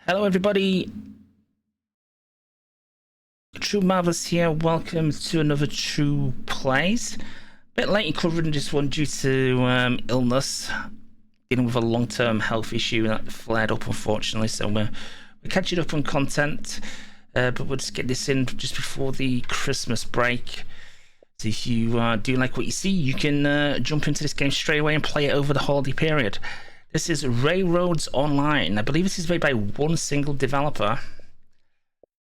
Hello everybody, True Marvelous here. Welcome to another True Plays. A bit late in covering this one due to illness, dealing with a long-term health issue that flared up unfortunately, so we're catching up on content, but we'll just get this in just before the Christmas break. So if you do like what you see, you can jump into this game straight away and play it over the holiday period. This is Railroads Online. I believe this is made by one single developer.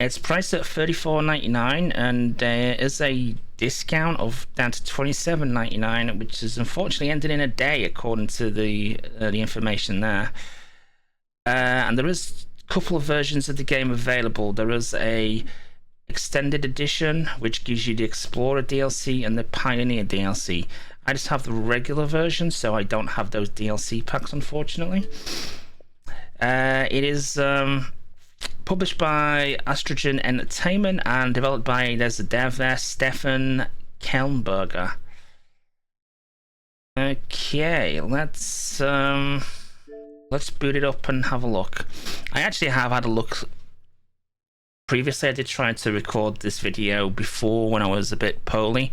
It's priced at $34.99, and there is a discount of down to $27.99, which is unfortunately ended in a day, according to the information there. And there is a couple of versions of the game available. There is a extended edition, which gives you the Explorer DLC and the Pioneer DLC. I just have the regular version, so I don't have those DLC packs, unfortunately. It is published by Astrogen Entertainment and developed by, there's a dev there, Stefan Kellenberger. Okay, let's boot it up and have a look. I actually have had a look previously. I did try to record this video before when I was a bit poorly,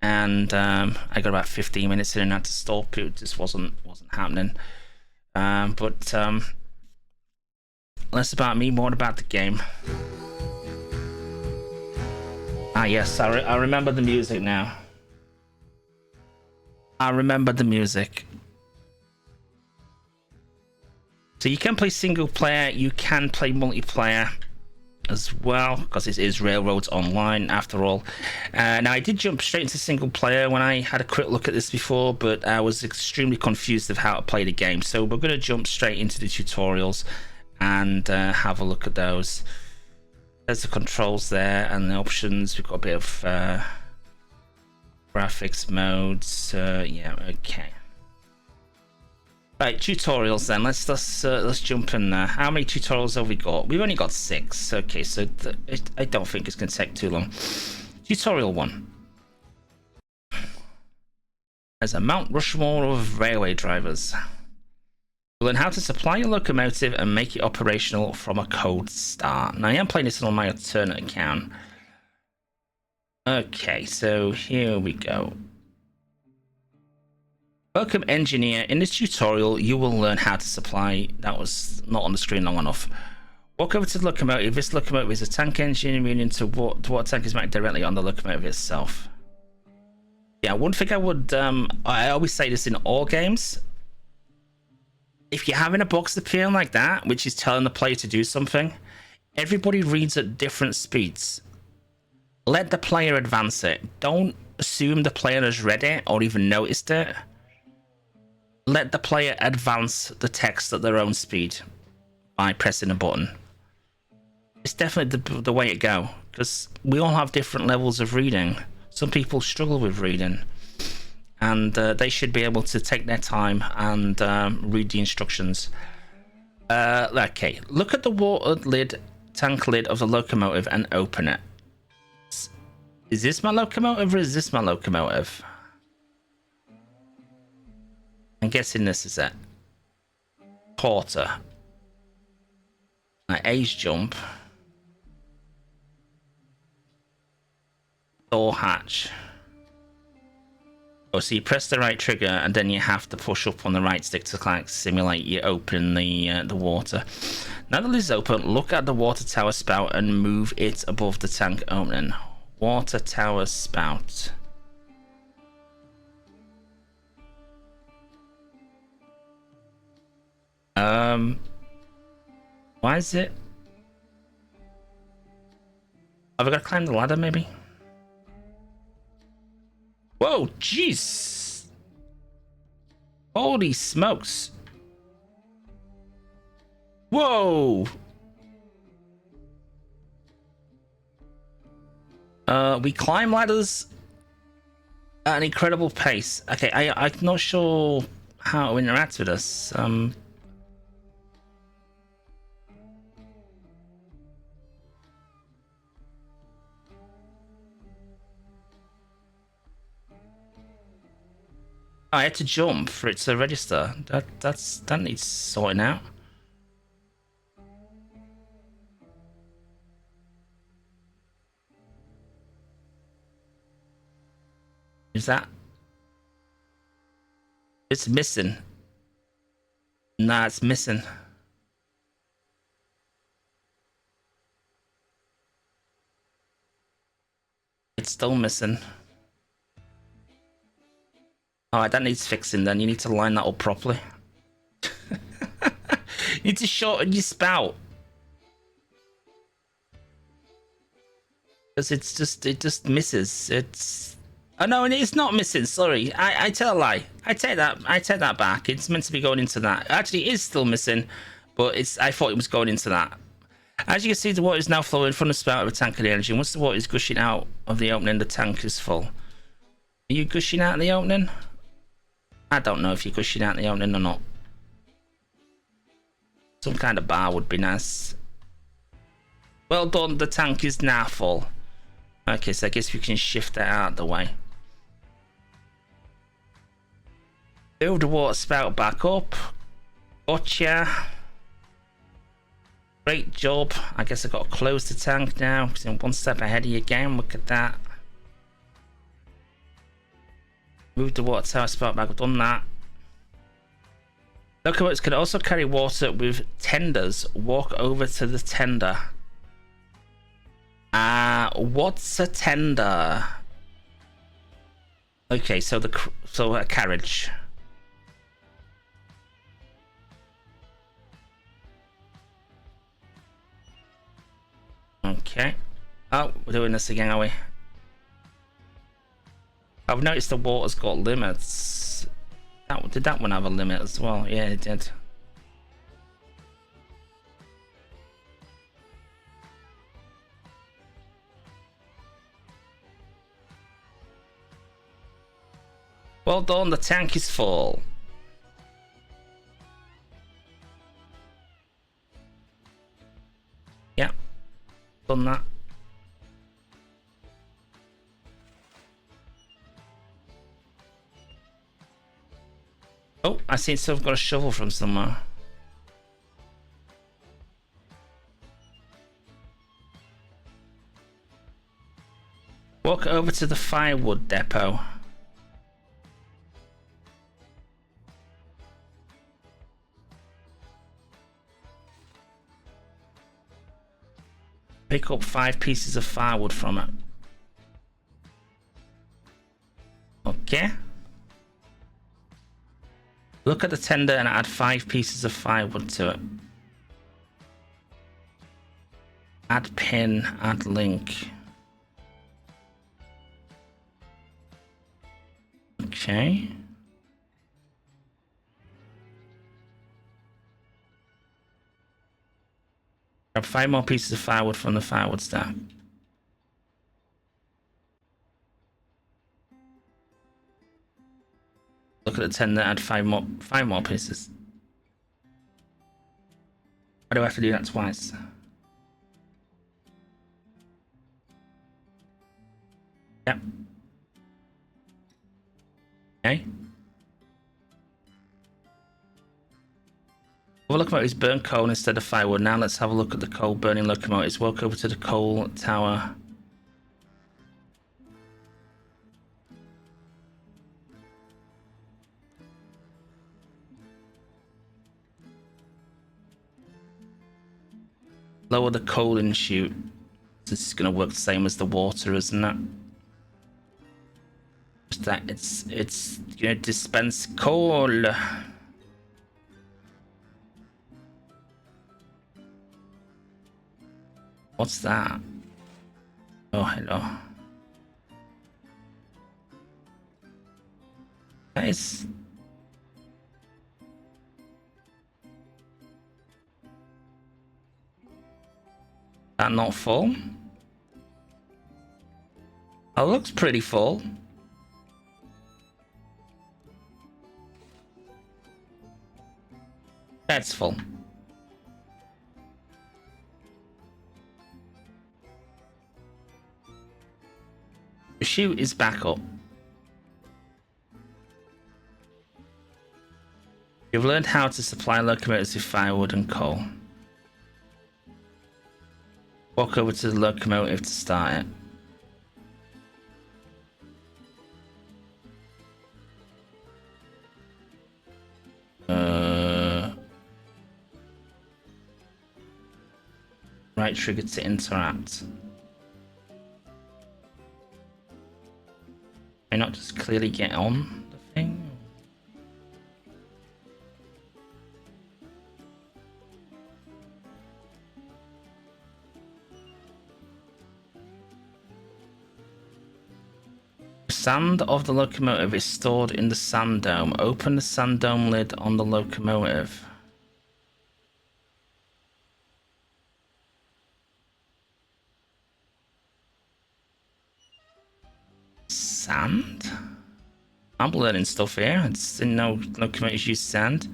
and I got about 15 minutes in and had to stop. It just wasn't happening. But less about me, more about the game. Ah yes, I remember the music now. I remember the music. So you can play single player, you can play multiplayer as well, because it is Railroads Online after all. Now I did jump straight into single player when I had a quick look at this before, but I was extremely confused of how to play the game, so we're going to jump straight into the tutorials and have a look at those. There's the controls there and the options. We've got a bit of graphics modes. Yeah, okay. Right, tutorials then. Let's jump in there. How many tutorials have we got? We've only got 6. Okay, so I don't think it's going to take too long. Tutorial 1. There's a Mount Rushmore of railway drivers. You'll learn how to supply your locomotive and make it operational from a cold start. Now I am playing this on my alternate account. Okay, so here we go. Welcome engineer. In this tutorial you will learn how to supply, that was not on the screen long enough. Walk over to the locomotive. This locomotive is a tank engine, meaning to water tank is mounted directly on the locomotive itself. Yeah, one thing I would, I always say this in all games. If you're having a box appear like that, which is telling the player to do something, everybody reads at different speeds. Let the player advance it. Don't assume the player has read it or even noticed it. Let the player advance the text at their own speed by pressing a button. It's definitely the way to go, because we all have different levels of reading. Some people struggle with reading, and they should be able to take their time and read the instructions. Okay, look at the water lid, tank lid of the locomotive and open it. Is this my locomotive or is this my locomotive? I'm guessing this is it. Porter. Age jump. Door hatch. Oh, so you press the right trigger and then you have to push up on the right stick to like simulate you open the water. Now that this is open, look at the water tower spout and move it above the tank opening. Water tower spout. Why is it? Have I got to climb the ladder maybe? Whoa, jeez. Holy smokes. Whoa. We climb ladders at an incredible pace. Okay, I'm not sure how to interact with us. I had to jump for it to register. That needs sorting out. Is that? It's missing. Nah, it's missing. It's still missing. Alright, that needs fixing then. You need to line that up properly. You need to shorten your spout. Because it just misses. It's... Oh no, it's not missing, sorry. I tell a lie. I take that back. It's meant to be going into that. Actually, it is still missing, but I thought it was going into that. As you can see, the water is now flowing from the spout of the tank of the engine. Once the water is gushing out of the opening, the tank is full. Are you gushing out the opening? I don't know if you're gushing out the opening or not. Some kind of bar would be nice. Well done, the tank is now full. Okay, so I guess we can shift that out of the way. Move the water spout back up. Gotcha. Great job. I guess I've got to close the tank now because I'm one step ahead of you again. Look at that. Move the water tower spout back. I've done that. Locomotives can also carry water with tenders. Walk over to the tender. What's a tender? Okay, so a carriage. Okay. Oh, we're doing this again, are we? I've noticed the water's got limits. Did that one have a limit as well? Yeah, it did. Well done, the tank is full. Yeah, done that. Oh, I seem to have got a shovel from somewhere. Walk over to the firewood depot. Pick up 5 pieces of firewood from it. Okay. Look at the tender and add 5 pieces of firewood to it. Add pin, add link. Okay. Grab 5 more pieces of firewood from the firewood stack. Look at the tender, add 5 more pieces. Why do I have to do that twice? Yep. Okay. Have a locomotives burn coal instead of firewood. Now let's have a look at the coal burning locomotives. Walk over to the coal tower. Lower the coal in chute. This is going to work the same as the water, isn't it? Just that it's going to dispense coal. What's that? Oh, hello. Nice. That not full? Oh, looks pretty full. That's full. The chute is back up. You've learned how to supply locomotives with firewood and coal. Walk over to the locomotive to start it. Right trigger to interact. May not just clearly get on the thing. Sand of the locomotive is stored in the sand dome. Open the sand dome lid on the locomotive. Sand? I'm learning stuff here. It's no locomotives use sand.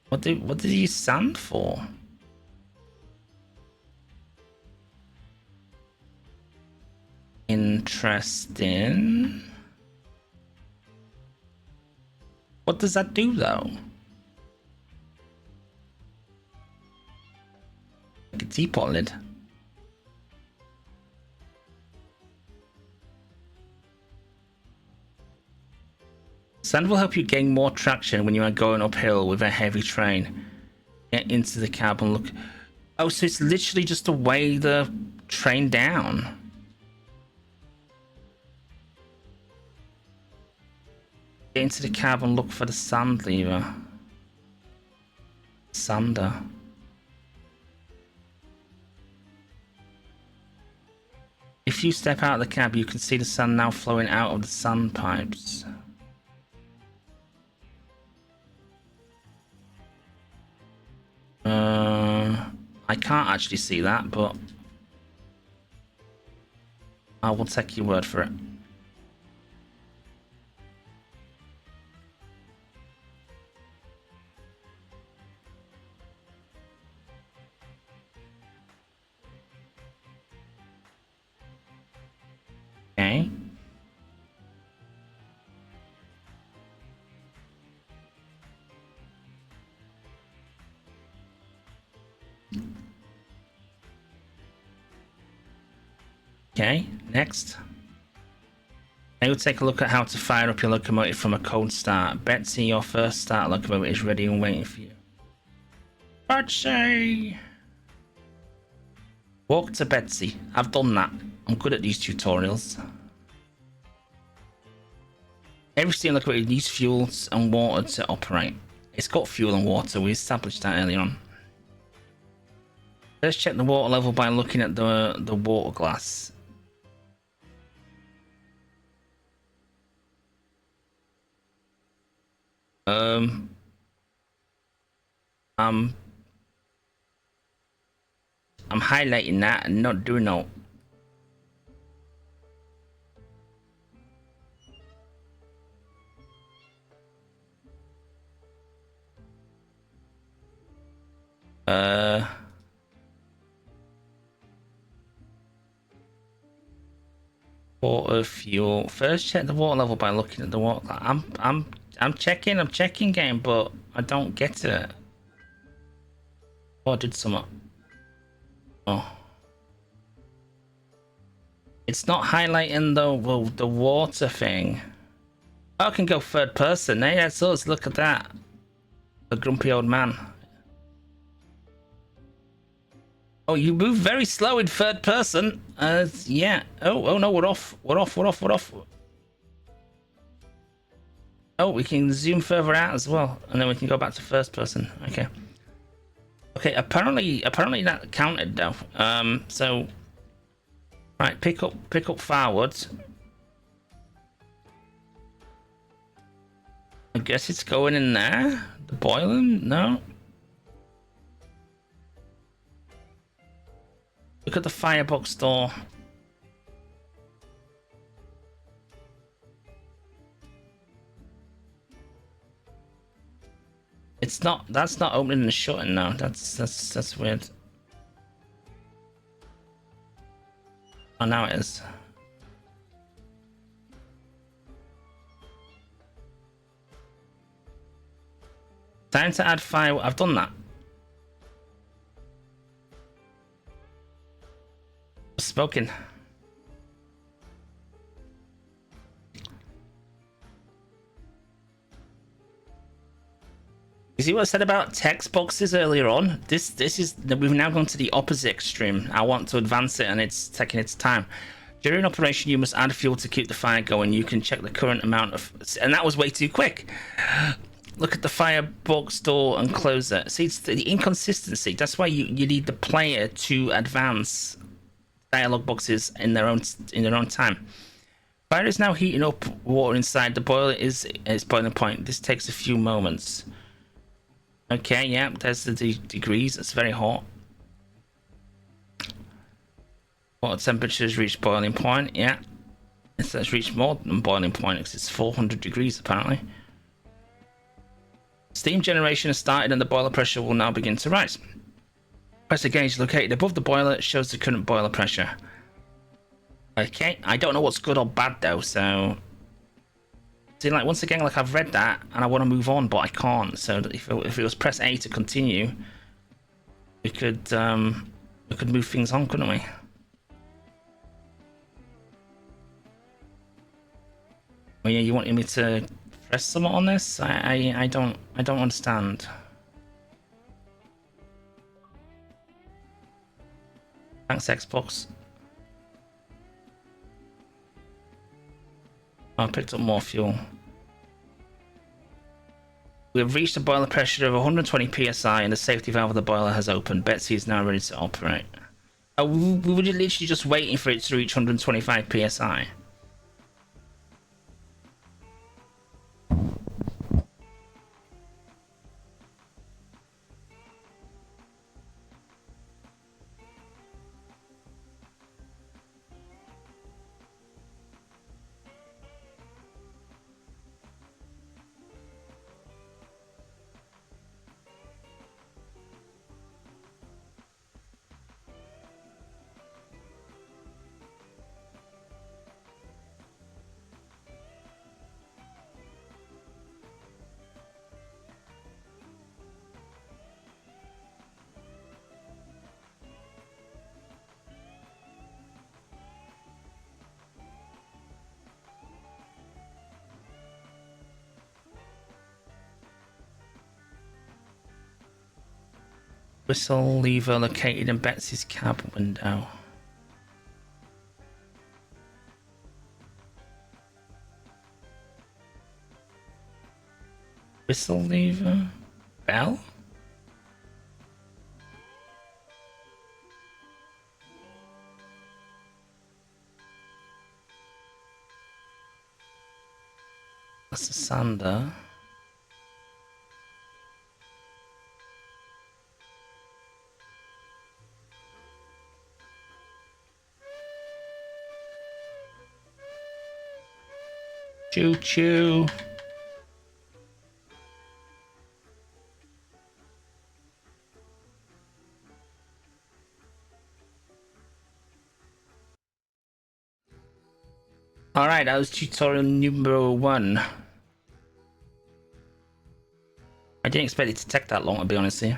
What did you use sand for? Interesting. What does that do though? Like a teapot lid. Sand will help you gain more traction when you are going uphill with a heavy train. Get into the cab and look. Oh, so it's literally just to weigh the train down. Get into the cab and look for the sand lever. Sander. If you step out of the cab, you can see the sand now flowing out of the sand pipes. I can't actually see that, but I will take your word for it. Okay. Okay, next. I will take a look at how to fire up your locomotive from a cold start. Betsy, your first start locomotive is ready and waiting for you. Betsy! Walk to Betsy. I've done that. I'm good at these tutorials. Every steam locomotive needs fuel and water to operate. It's got fuel and water. We established that earlier on. Let's check the water level by looking at the water glass. I'm highlighting that and not doing no. Water fuel. First check the water level by looking at the water glass. I'm checking game, but I don't get it. Oh, I did some. Oh. It's not highlighting the water thing. Oh, I can go third person. Hey, that's us. Look at that. The grumpy old man. Oh, you move very slow in third person. Yeah. Oh no, we're off. We're off. Oh, we can zoom further out as well, and then we can go back to first person. Okay. Okay. Apparently that counted though. So. Right, pick up forward. I guess it's going in there. The boiling? No. Look at the firebox door. It's not. That's not opening and shutting now. That's weird. Oh, now it is. Time to add fire. I've done that. Spoken. You see what I said about text boxes earlier on? This is we've now gone to the opposite extreme. I want to advance it, and it's taking its time. During operation, you must add fuel to keep the fire going. You can check the current amount of, and that was way too quick. Look at the firebox door and close it. See, it's the inconsistency. That's why you need the player to advance dialog boxes in their own time. Fire is now heating up water inside. The boiler is at its boiling point. This takes a few moments. Okay, yeah, there's the degrees. It's very hot. Water temperature has reached boiling point. Yeah, it's reached more than boiling point because it's 400 degrees apparently. Steam generation has started and the boiler pressure will now begin to rise. Pressure gauge located above the boiler shows the current boiler pressure. Okay, I don't know what's good or bad though, so... See, like, once again, like, I've read that and I want to move on, but I can't. So if it was press A to continue, we could move things on, couldn't we? Oh yeah, you wanted me to press something on this? I don't understand. Thanks, Xbox. I picked up more fuel. We have reached a boiler pressure of 120 psi and the safety valve of the boiler has opened. Betsy is now ready to operate. We were literally just waiting for it to reach 125 psi. Whistle lever located in Betsy's cab window. Whistle lever? Bell? That's a sander. Choo choo. Alright, that was tutorial number 1. I didn't expect it to take that long, to be honest with you.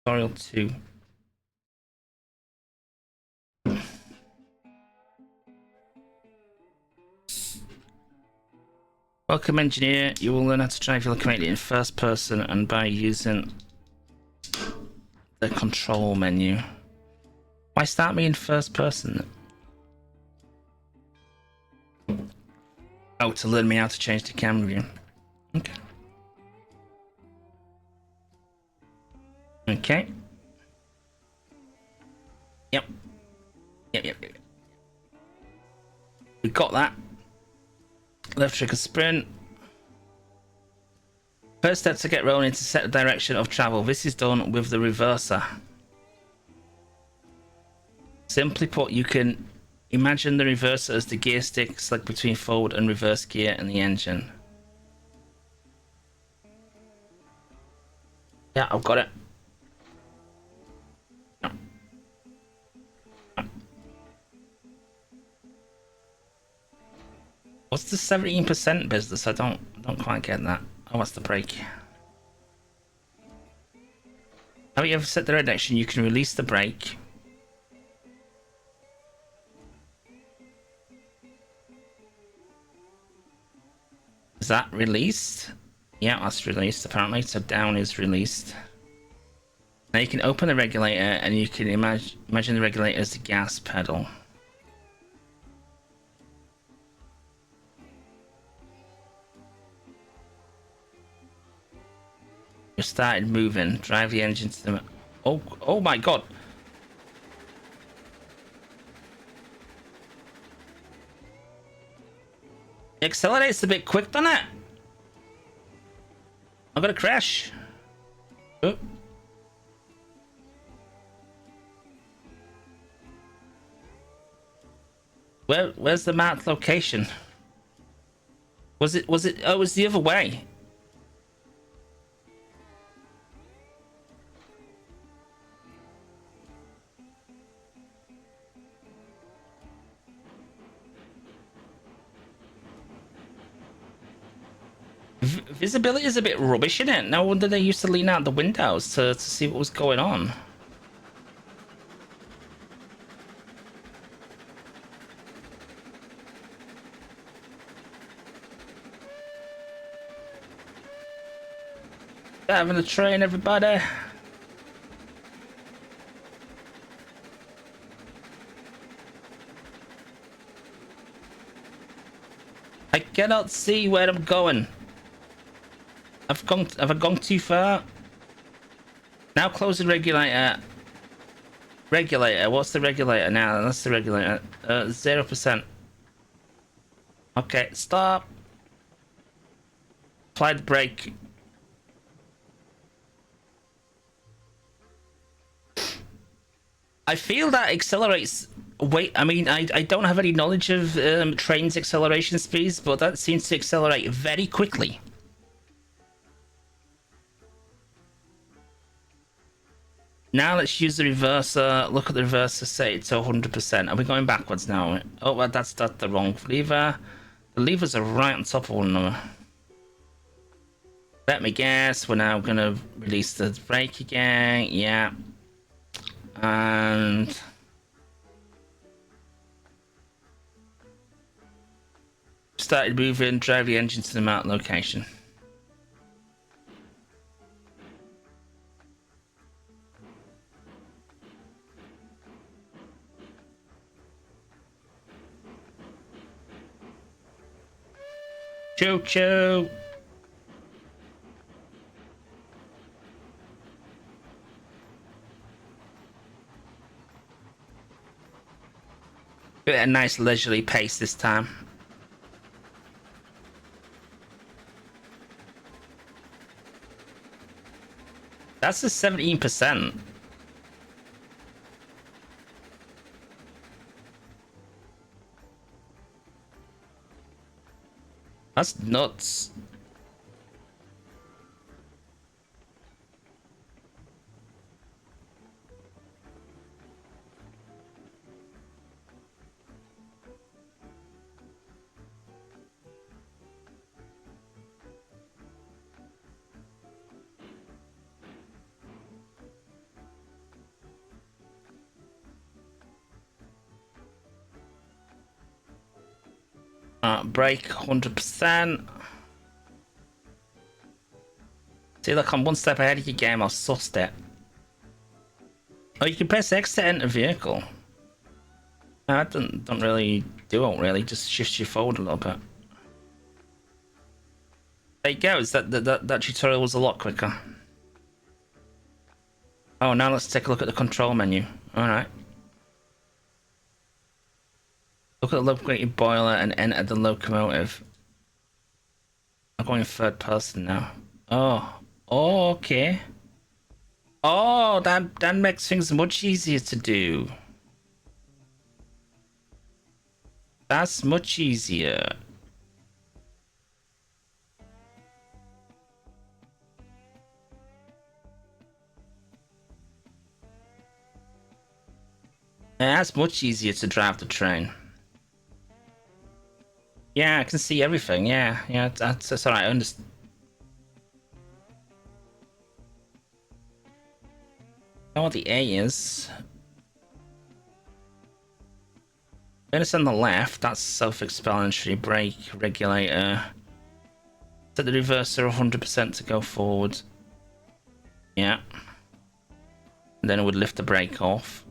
Tutorial 2. Welcome, engineer. You will learn how to drive your locomotive in first person and by using the control menu. Why start me in first person? Oh, to learn me how to change the camera view. Okay. Okay. Yep. Yep. We got that. Left trigger sprint. First step to get rolling to set the direction of travel. This is done with the reverser. Simply put, you can imagine the reverser as the gear stick select between forward and reverse gear in the engine. Yeah, I've got it. What's the 17% business? I don't quite get that. Oh, what's the brake? Now you have set the direction, you can release the brake. Is that released? Yeah, that's released apparently. So down is released. Now you can open the regulator and you can imagine the regulator as the gas pedal. You started moving. Drive the engine to the... Oh my god! It accelerates a bit quick, doesn't it? I'm gonna crash. Oh. Where's the marked location? Was it? Oh, it was the other way. Visibility is a bit rubbish, isn't it? No wonder they used to lean out the windows to see what was going on. Having a train, everybody. I cannot see where I'm going. Have I gone too far? Now close the regulator. Regulator, what's the regulator now? That's the regulator. 0%. Okay, stop. Apply the brake. I feel that accelerates. Wait, I mean, I don't have any knowledge of trains' acceleration speeds, but that seems to accelerate very quickly. Now let's use the reverser. Look at the reverser, set it to 100%. Are we going backwards now? Oh, well, that's the wrong lever. The levers are right on top of one another. Let me guess, we're now gonna release the brake again. Yeah. And started moving, drive the engine to the marked location. Choo choo. At a nice leisurely pace this time. That's a 17%. That's nuts. Brake 100%. See, look, I'm one step ahead of your game. I've sussed it. Oh, you can press X to enter vehicle. No, that don't really do it. Really, just shifts you forward a little bit. There you go. That tutorial was a lot quicker. Oh, now let's take a look at the control menu. All right. Look at the lubricated boiler and enter the locomotive. I'm going third person now. Oh, okay. Oh, that makes things much easier to do. That's much easier. Yeah, that's much easier to drive the train. Yeah, I can see everything. Yeah, that's alright. I understand. I know what the A is. When it's on the left, that's self-explanatory. Brake, regulator. Set the reverser 100% to go forward. Yeah. And then it would lift the brake off.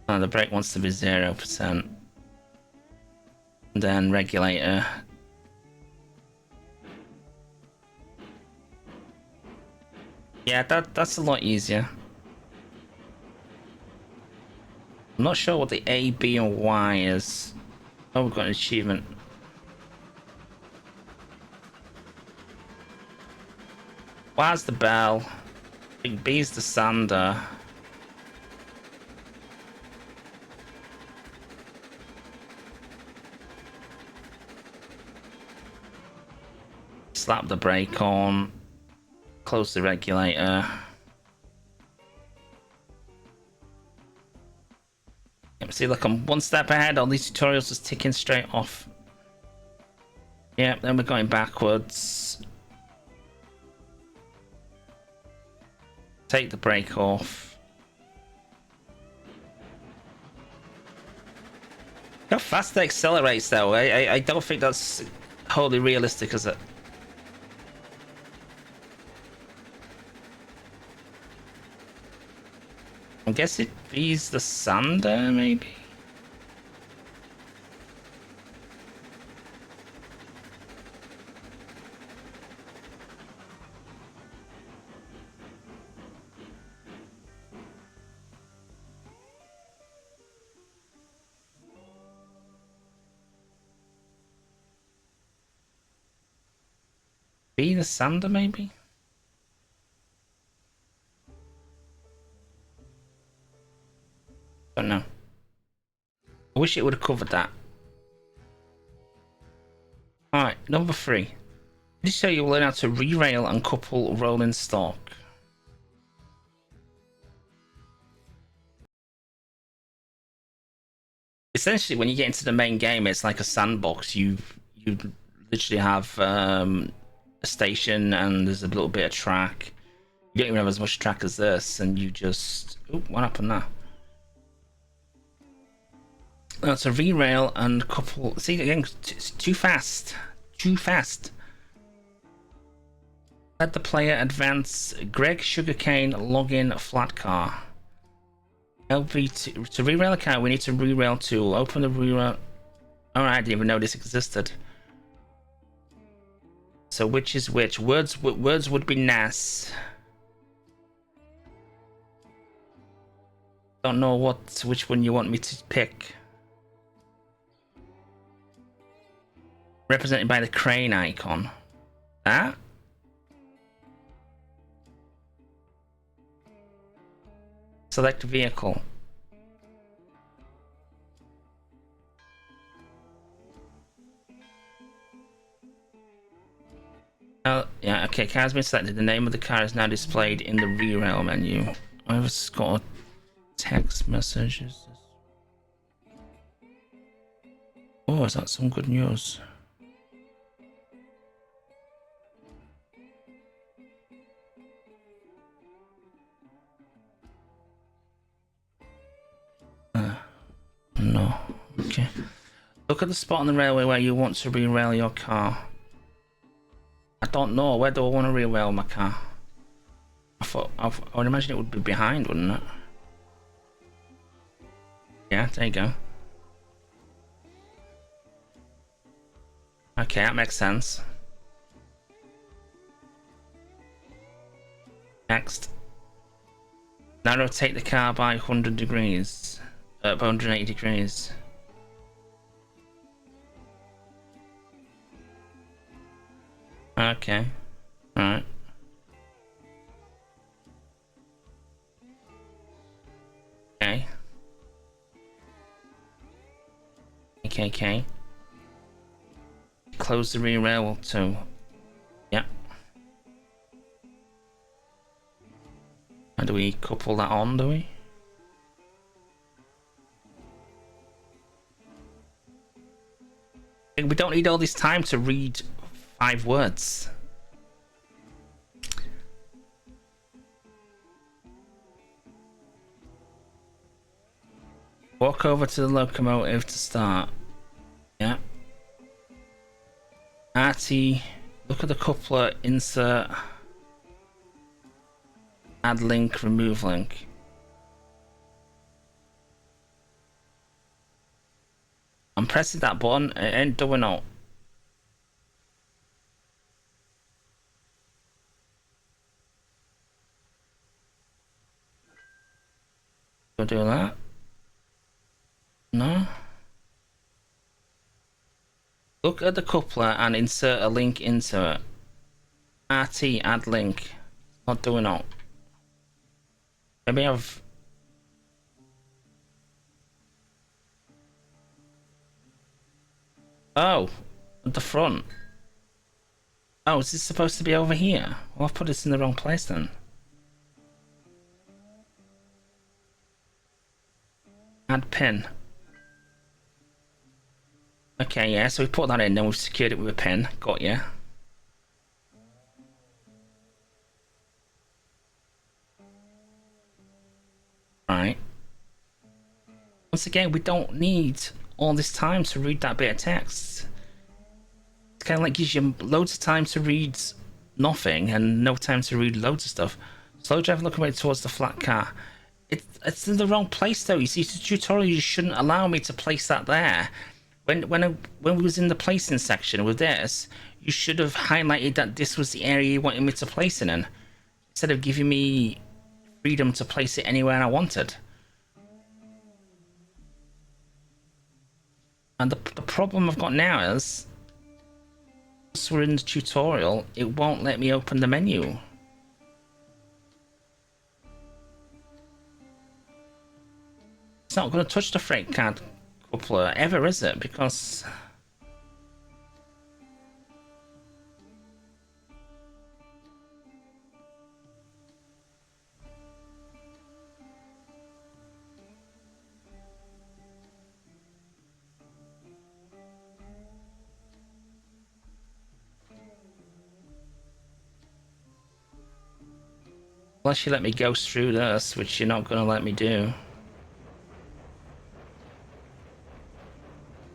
Oh, the brake wants to be 0%. And then regulator. Yeah, that's a lot easier. I'm not sure what the A, B, and Y is. Oh, we've got an achievement. Y's the bell. Big B's the sander. Slap the brake on. Close the regulator. See, look, I'm one step ahead. All these tutorials just ticking straight off. Yeah, then we're going backwards. Take the brake off. How fast it accelerates, though. I don't think that's wholly realistic, is it? I guess it bees the sander, maybe? Be the sander, maybe? Don't know. I wish it would have covered that. Alright, number 3. Did show you learn how to re-rail and couple rolling stock. Essentially, when you get into the main game, it's like a sandbox. You literally have a station and there's a little bit of track. You don't even have as much track as this, and you just... Oh, what happened there? That's a re-rail and couple. See again, it's too fast. Too fast. Let the player advance. Greg Sugarcane login flat car. LV2 to re-rail a car. We need to re-rail tool. Open the re-rail. Alright, I didn't even know this existed. So which is which? Words would be NAS. Don't know which one you want me to pick. Represented by the crane icon. That? Select vehicle. Oh, yeah, okay, car has been selected. The name of the car is now displayed in the re-rail menu. I've just got a text message. Oh, is that some good news? No. Okay. Look at the spot on the railway where you want to re-rail your car. I don't know. Where do I want to re-rail my car? I would imagine it would be behind, wouldn't it? Yeah, there you go. Okay, that makes sense. Next. Now rotate the car by 100 degrees. By 180 degrees. Okay. Alright. Okay. Okay. Close the rear rail too. Yeah. How do we couple that on, do we? We don't need all this time to read 5 words. Walk over to the locomotive to start. Yeah. Arty, look at the coupler, insert, add link, remove link. I'm pressing that button, it ain't doing out. Go do that. No. Look at the coupler and insert a link into it. RT add link. It's not doing out. Maybe I've... Oh, at the front. Oh, is this supposed to be over here? Well, I've put this in the wrong place then. Add pin. Okay, yeah, so we put that in, then we've secured it with a pin. Got ya. Right. Once again, we don't need all this time to read that bit of text. It's kind of like gives you loads of time to read nothing and no time to read loads of stuff. Slow drive locomotive towards the flat car. It's in the wrong place though. You see, the tutorial, you shouldn't allow me to place that there. When we was in the placing section with this, you should have highlighted that this was the area you wanted me to place it in, instead of giving me freedom to place it anywhere I wanted. And the problem I've got now is, once we're in the tutorial, it won't let me open the menu. It's not going to touch the freight card coupler ever, is it? Because unless you let me go through this, which you're not going to let me do.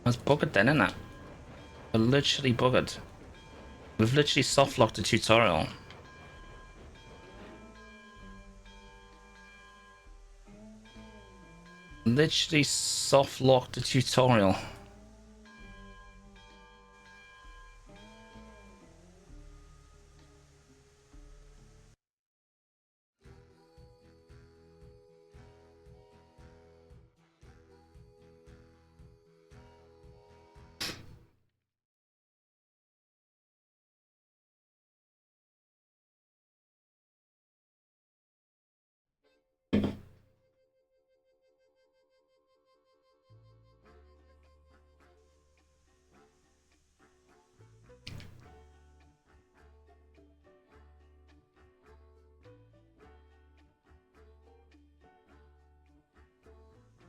I was buggered then, isn't it? We're literally buggered. We've literally soft locked the tutorial. Literally soft locked the tutorial.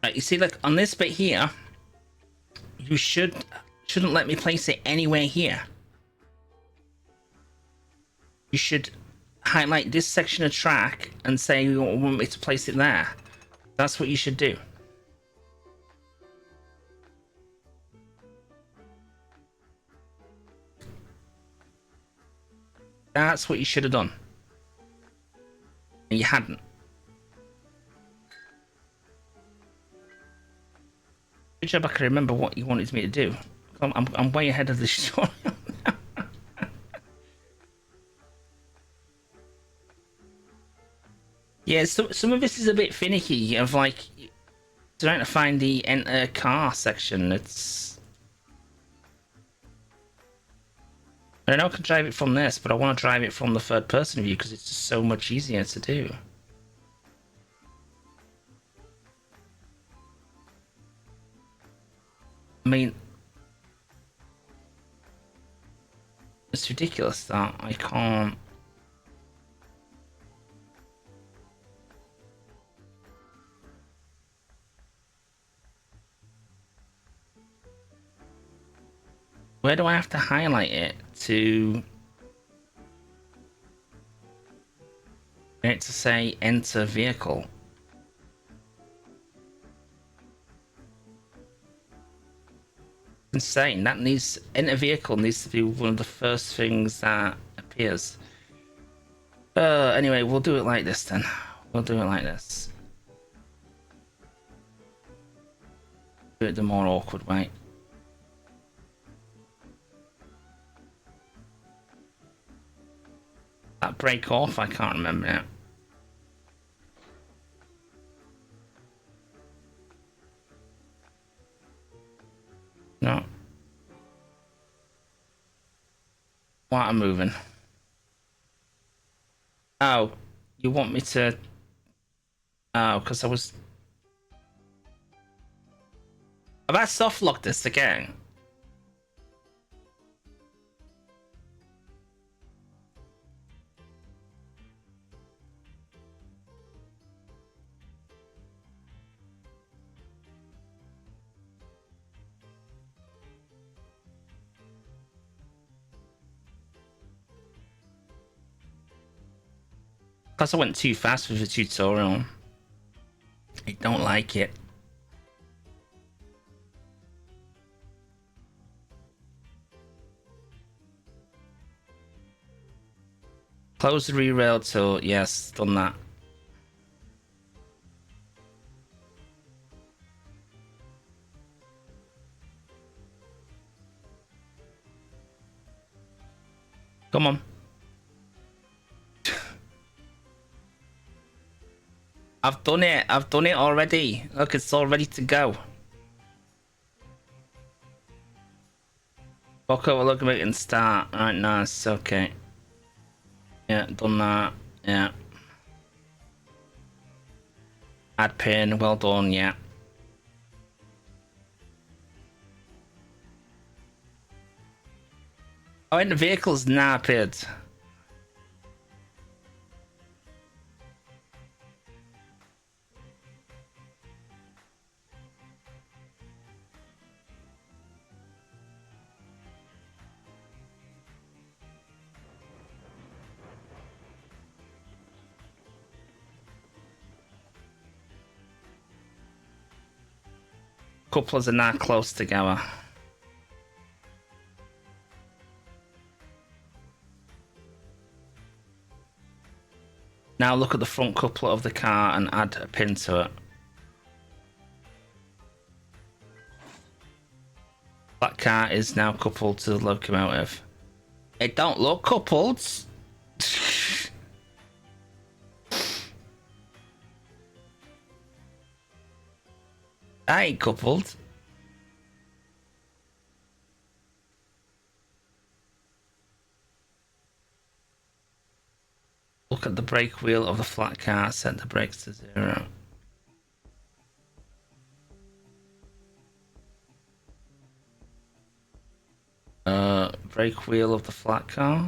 Right, you see, like on this bit here, you shouldn't let me place it anywhere here. You should highlight this section of track and say you want me to place it there. That's what you should do. That's what you should have done. And you hadn't. Good job I can remember what you wanted me to do. I'm way ahead of the tutorial. Yeah, so some of this is a bit finicky, of like trying to find the enter car section. It's... I know I can drive it from this, but I want to drive it from the third person view because it's just so much easier to do. I mean, it's ridiculous that I can't... Where do I have to highlight it to get it to say enter vehicle? Insane. That needs enter vehicle needs to be one of the first things that appears. Anyway, we'll do it like this then. We'll do it like this. Do it the more awkward way. That break off, I can't remember now. No. Why am I moving? Oh, you want me to... Oh, because I was... Have I soft locked this again? Because I went too fast with the tutorial. I don't like it. Close the re-rail tool. Yes, done that. Come on. I've done it. I've done it already. Look, it's all ready to go. Fuck up, look at it and start. Alright, nice. Okay. Yeah, done that. Yeah. Add pin. Well done. Yeah. Oh, and the vehicle's now appeared. Couplers are now close together. Now look at the front coupler of the car and add a pin to it. That car is now coupled to the locomotive. It don't look coupled. I ain't coupled. Look at the brake wheel of the flat car. Set the brakes to 0. Brake wheel of the flat car.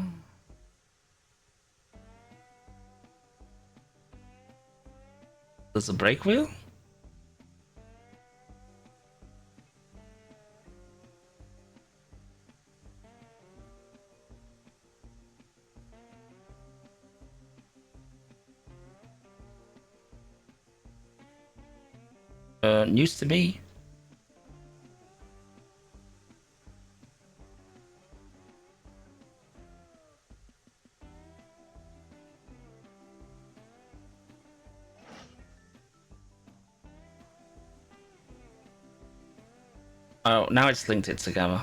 There's a brake wheel? Used to be. Oh, now it's linked it together.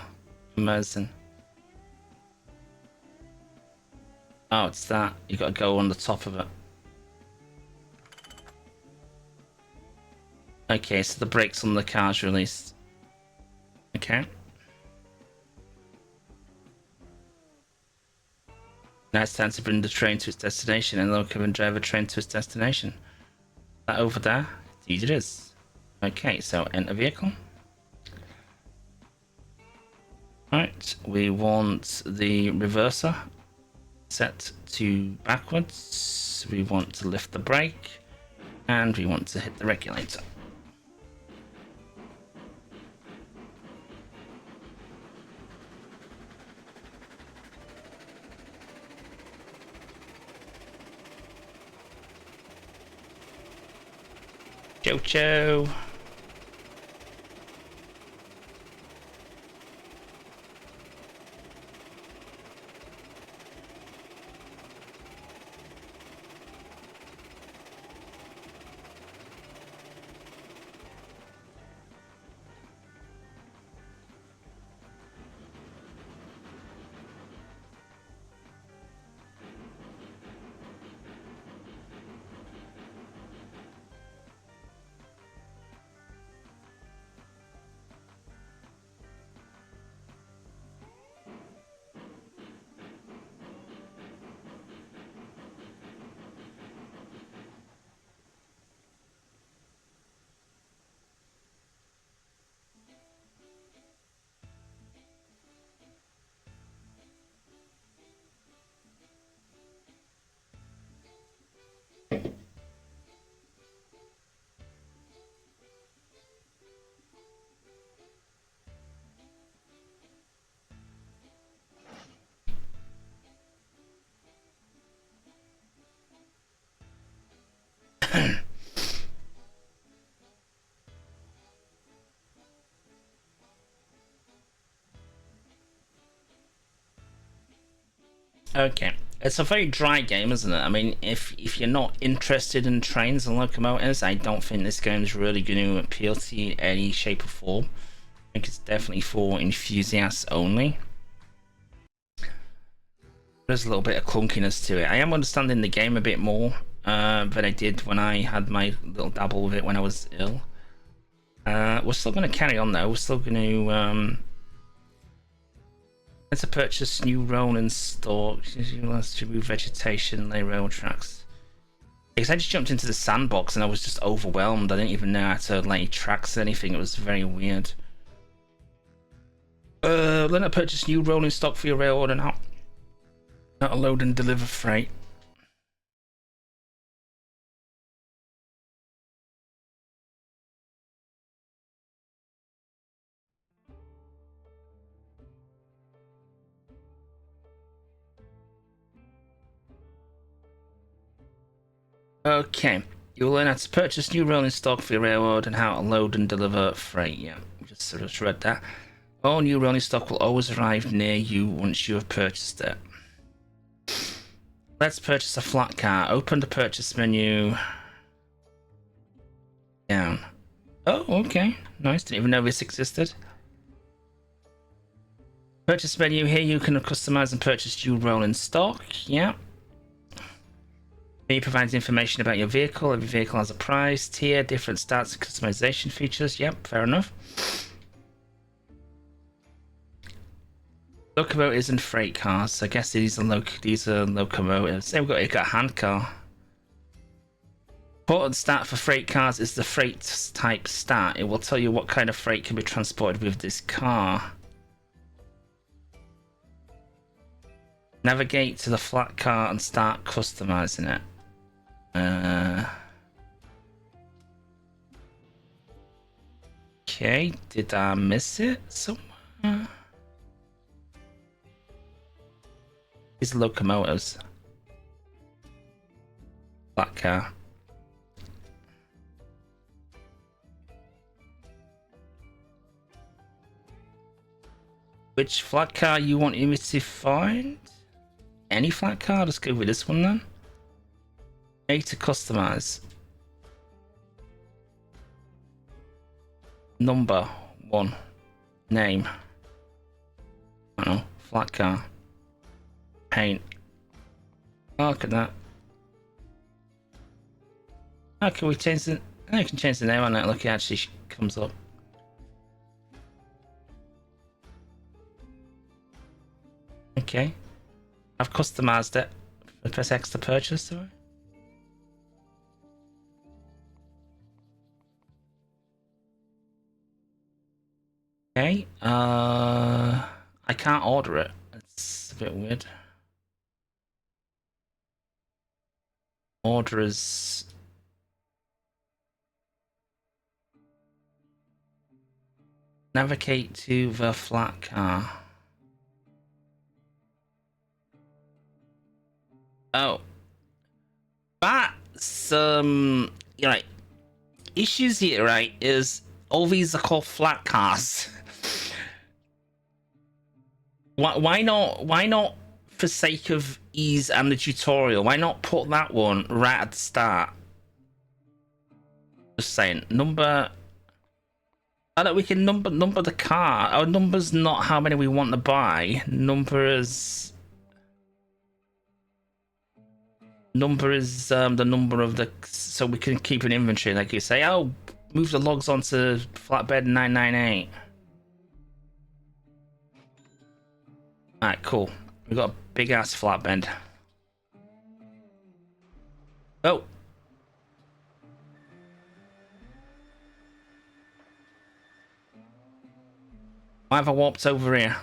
Amazing. Oh, it's that. You gotta go on the top of it. Okay, so the brakes on the car's released. Okay. Now it's time to bring the train to its destination and locomotive and drive a train to its destination. That over there? Indeed it is. Okay, so enter vehicle. Right, we want the reverser set to backwards. We want to lift the brake and we want to hit the regulator. Jojo. Okay. It's a very dry game, isn't it? I mean, if you're not interested in trains and locomotives, I don't think this game is really going to appeal to you in any shape or form. I think it's definitely for enthusiasts only. There's a little bit of clunkiness to it. I am understanding the game a bit more than I did when I had my little dabble with it when I was ill. We're still going to carry on though. We're still going to let's purchase new rolling stock. Let's remove vegetation, lay rail tracks. Because I just jumped into the sandbox and I was just overwhelmed. I didn't even know how to lay tracks or anything. It was very weird. Then I purchase new rolling stock for your railroad and how to load and deliver freight. Okay, you'll learn how to purchase new rolling stock for your railroad and how to load and deliver freight. Yeah, just read that. All new rolling stock will always arrive near you once you have purchased it. Let's purchase a flat car. Open the purchase menu. Down. Oh, okay. Nice. Didn't even know this existed. Purchase menu. Here you can customize and purchase new rolling stock. Yeah. It provides information about your vehicle. Every vehicle has a price, tier, different stats, and customization features. Yep, fair enough. Locomotives and freight cars. I guess these are locomotives. Then we've got a hand car. Important stat for freight cars is the freight type stat. It will tell you what kind of freight can be transported with this car. Navigate to the flat car and start customizing it. Okay, did I miss it somewhere? These locomotives. Flat car. Which flat car you want me to find? Any flat car? Let's go with this one then. A to customize. Number 1. Name. I don't know. Flat car. Paint. Oh, look at that. How can we change the... I can change the name on that. Look, it actually comes up. Okay. I've customized it. Press X to purchase, do I? Okay, I can't order it. It's a bit weird. Orders. Navigate to the flat car. Oh. That's, you know, issues here, right, is all these are called flat cars. Why not, for sake of ease and the tutorial, why not put that one right at the start? Just saying, number... I know we can number the car. Our number's not how many we want to buy. Number is the number of the... So we can keep an inventory, like you say. Oh, move the logs onto flatbed 998. Alright, cool. We've got a big ass flatbed. Oh. Why have I warped over here?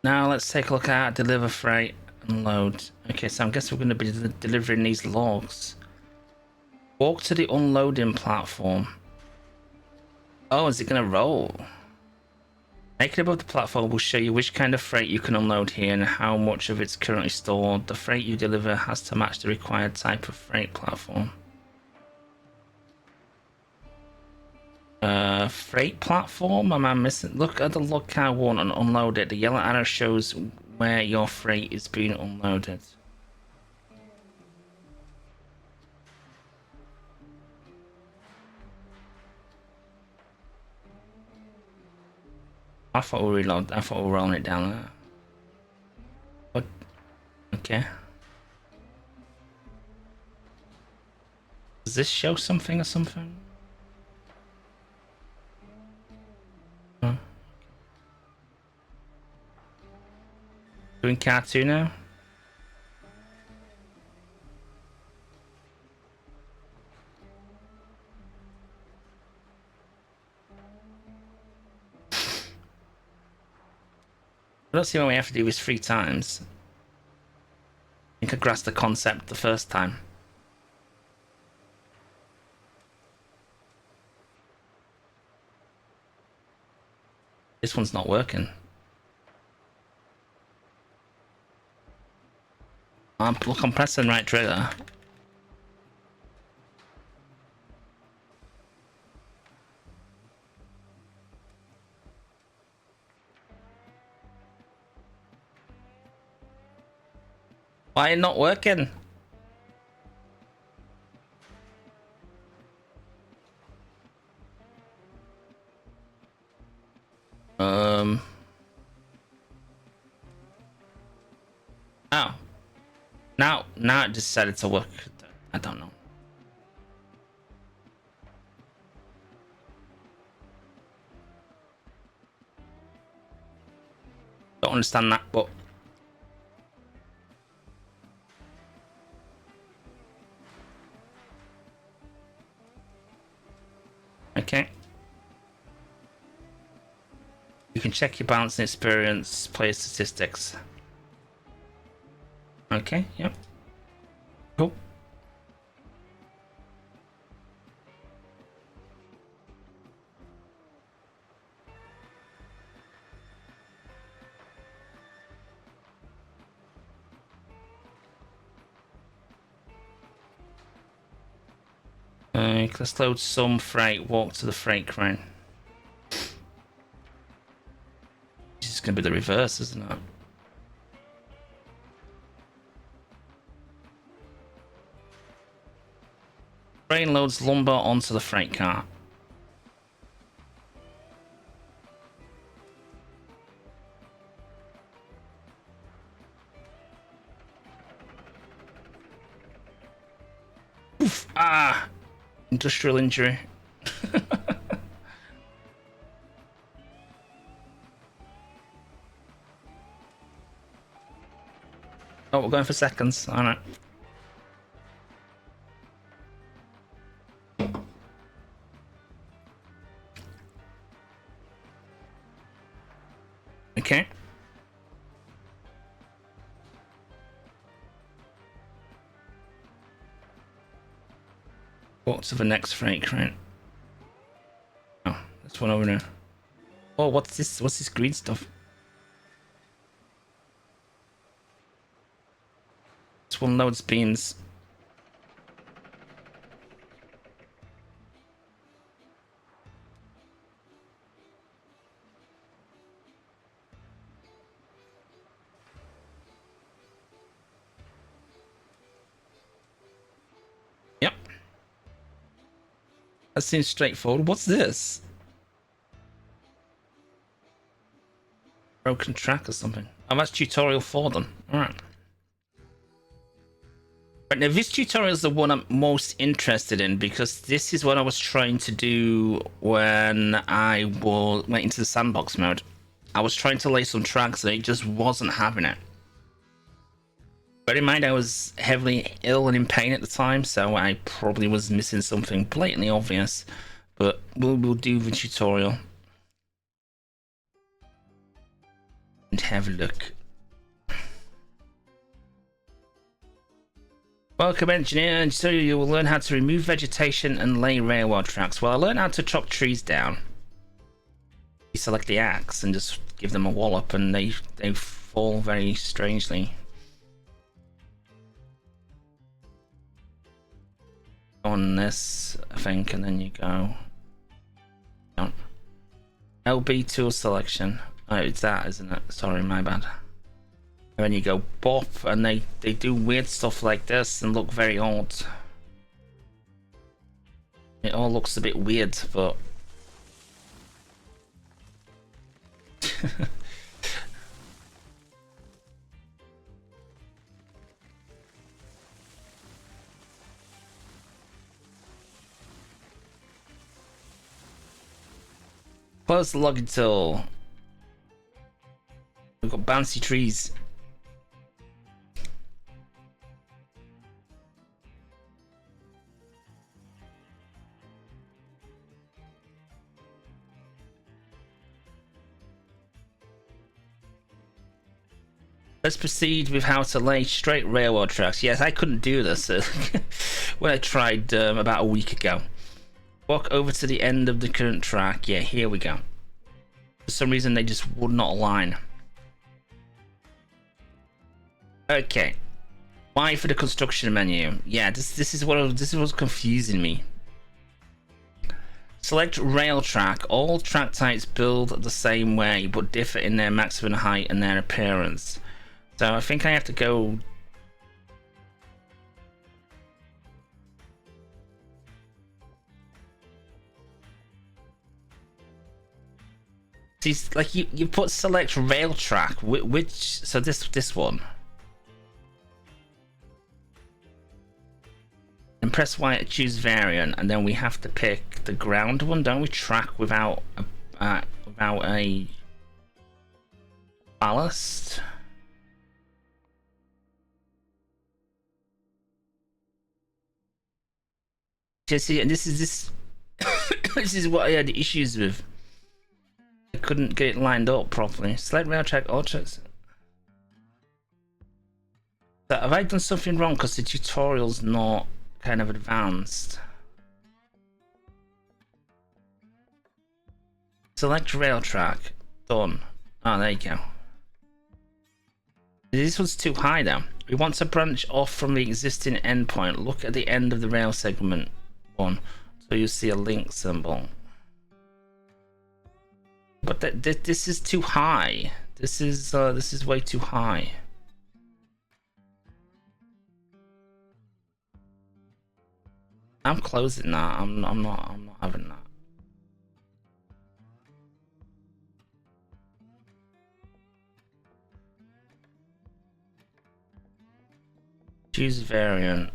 Now let's take a look at deliver freight and load. Okay, so I guess we're going to be delivering these logs. Walk to the unloading platform. Oh, is it going to roll? Make it above the platform will show you which kind of freight you can unload here and how much of it's currently stored. The freight you deliver has to match the required type of freight platform. Freight platform? Am I missing? Look at the lookout one and unload it. The yellow arrow shows where your freight is being unloaded. I thought we reload. I thought we were rolling it down there. What? Okay. Does this show something or something? Huh. Doing cartoon now? I don't see what we have to do this 3 times. I think I grasped the concept the first time. This one's not working. Look, I'm pressing the right trigger. Why not working? Oh. Now it decided to work. I don't know. Don't understand that, but okay. You can check your balance and experience player statistics. Okay, yep. Cool. Let's load some freight, walk to the freight crane. This is going to be the reverse, isn't it? Crane loads lumber onto the freight car. Oof, ah! Industrial injury. Oh, we're going for seconds. Alright. Okay. Walk to the next freight crane. Oh, there's one over there. Oh, what's this? What's this green stuff? This one loads beams. Yep. That seems straightforward. What's this? Broken track or something. Oh, that's tutorial for them. Alright. Right, now this tutorial is the one I'm most interested in because this is what I was trying to do when I went into the sandbox mode. I was trying to lay some tracks and it just wasn't having it. Bear in mind I was heavily ill and in pain at the time, so I probably was missing something blatantly obvious. But we'll do the tutorial. And have a look. Welcome, engineer, and so you will learn how to remove vegetation and lay railroad tracks. Well, I learned how to chop trees down. You select the axe and just give them a wallop and they fall very strangely. On this, I think, and then you go LB tool selection. Oh, it's that, isn't it? Sorry, my bad. And then you go bop, and they do weird stuff like this and look very odd. It all looks a bit weird, but close the logging tool. We've got bouncy trees. Let's proceed with how to lay straight railroad tracks. Yes, I couldn't do this when I tried about a week ago. Walk over to the end of the current track. Yeah, here we go. For some reason, they just would not align. Okay. Why for the construction menu? Yeah, this is what's confusing me. Select rail track. All track types build the same way, but differ in their maximum height and their appearance. So I think I have to go. See, like you put select rail track, which so this one. And press Y to choose variant, and then we have to pick the ground one, don't we? Track without a ballast. See, and this this is what I had issues with. I couldn't get it lined up properly. Select rail track, all tracks. So have I done something wrong because the tutorial's not kind of advanced? Select rail track. Done. Oh, there you go. This one's too high though. We want to branch off from the existing endpoint. Look at the end of the rail segment one. So you see a link symbol. But this is too high. This is way too high. I'm closing that. I'm not having that. Choose variant.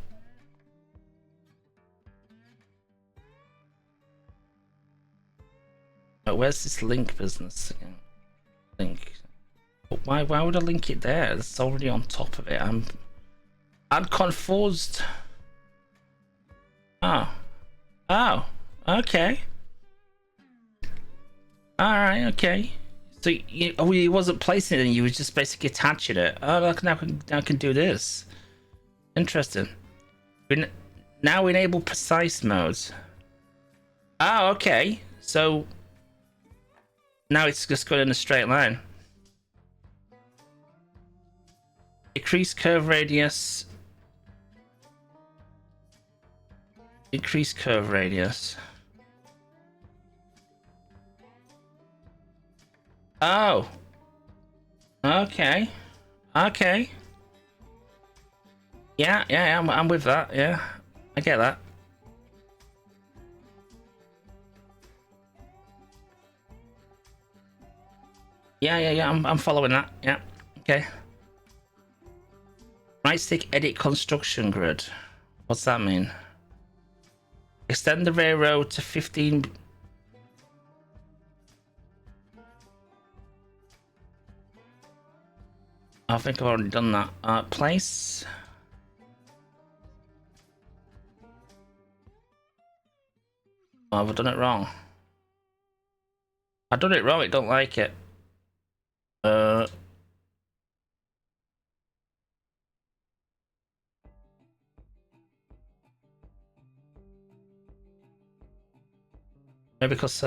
Oh, where's this link business again? Link. But why would I link it there? It's already on top of it. I'm confused. Oh. Oh. Okay. Alright, okay. So you wasn't placing it, and you was just basically attaching it. Oh, look, now I can do this. Interesting. Now enable precise modes. Oh, okay. So now it's just going in a straight line. Decrease curve radius. Increase curve radius. Oh. Okay. Okay. Yeah, I'm with that. Yeah, I get that. Yeah. I'm following that. Yeah. Okay. Right stick edit construction grid. What's that mean? Extend the railroad to 15. I think I've already done that. Place. Oh, I've done it wrong. I've done it wrong. I don't like it. Maybe because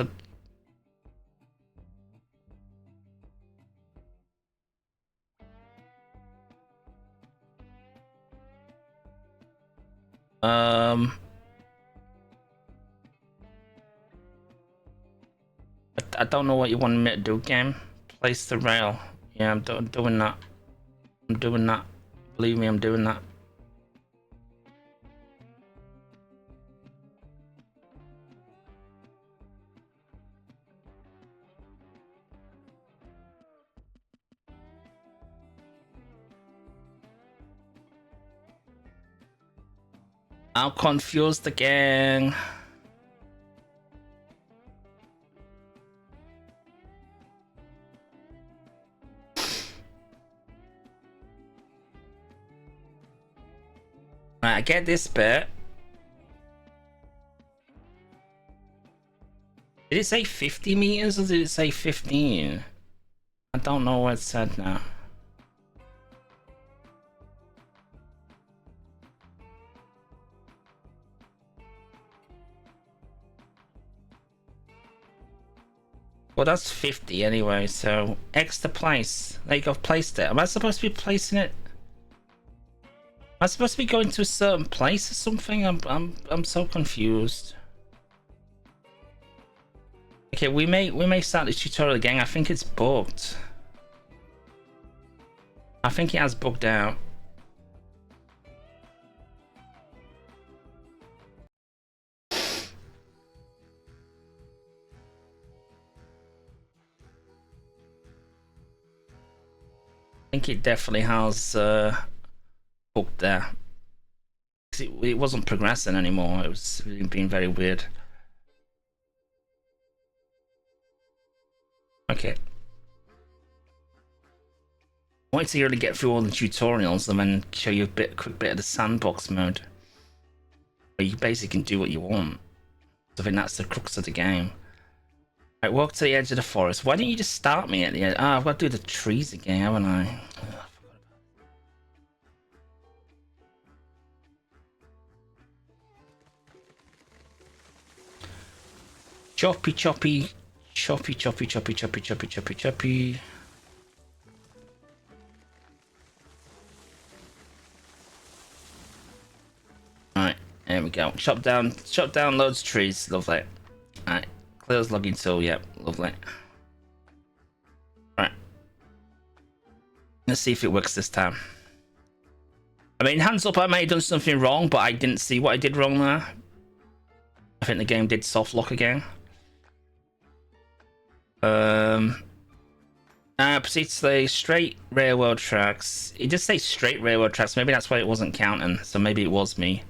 I don't know what you wanted me to do, game. Place the rail. Yeah, I'm doing that. I'm doing that. Believe me, I'm doing that. I'm confused again. Right, I get this bit. Did it say 50 meters or did it say 15? I don't know what it said now. Well, that's 50 anyway, so extra place. There you go, I've placed it. Am I supposed to be placing it? Am I supposed to be going to a certain place or something? I'm so confused. Okay, we may start this tutorial again. I think it's bugged. I think it has bugged out. I think it definitely has bugged there. It wasn't progressing anymore. It was being very weird. Okay. I wanted to really get through all the tutorials and then show you a quick bit of the sandbox mode, where you basically can do what you want. So I think that's the crux of the game. Right, walk to the edge of the forest. Why don't you just start me at the edge? Ah, I've got to do the trees again, haven't I? Choppy, choppy, choppy, choppy, choppy, choppy, choppy, choppy, choppy. Alright, there we go. Chop down loads of trees. Lovely. Alright, clears logging tool. Yep, lovely. Alright. Let's see if it works this time. I mean, hands up, I may have done something wrong, but I didn't see what I did wrong there. I think the game did soft lock again. Proceed to the straight railroad tracks. It just says straight railroad tracks. Maybe that's why it wasn't counting. So maybe it was me.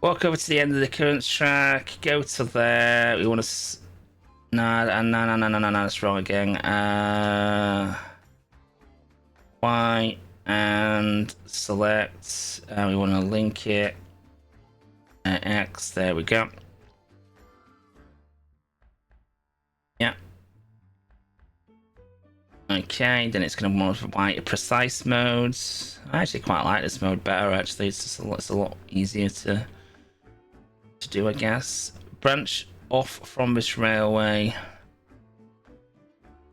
Walk over to the end of the current track. Go to there. We want to. No, that's wrong again. Y and select. We want to link it. X. There we go. Yeah. Okay, then it's going to modify to precise modes. I actually quite like this mode better. Actually, it's just it's a lot easier to do, I guess. Branch off from this railway.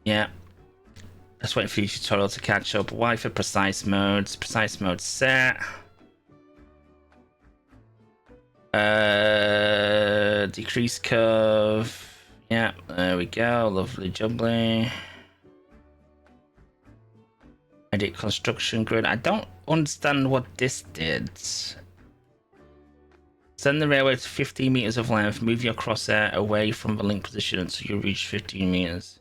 Yeah. Let's wait for your tutorial to catch up. Y for precise modes. Precise mode set. Decrease curve. Yeah, there we go. Lovely jubbly. Edit construction grid. I don't understand what this did. Send the railway to 15 meters of length. Move your crosshair away from the link position until you reach 15 meters.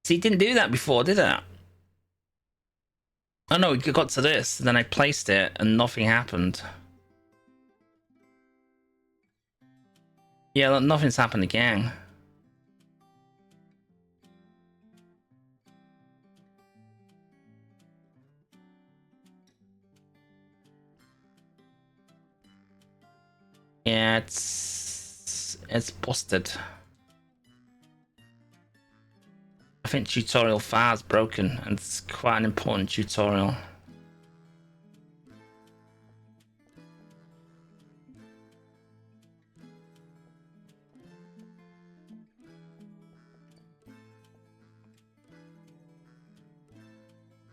See, it didn't do that before, did it? Oh no, it got to this, and then I placed it, and nothing happened. Yeah, nothing's happened again. Yeah, it's busted. I think tutorial 5 is broken, and it's quite an important tutorial.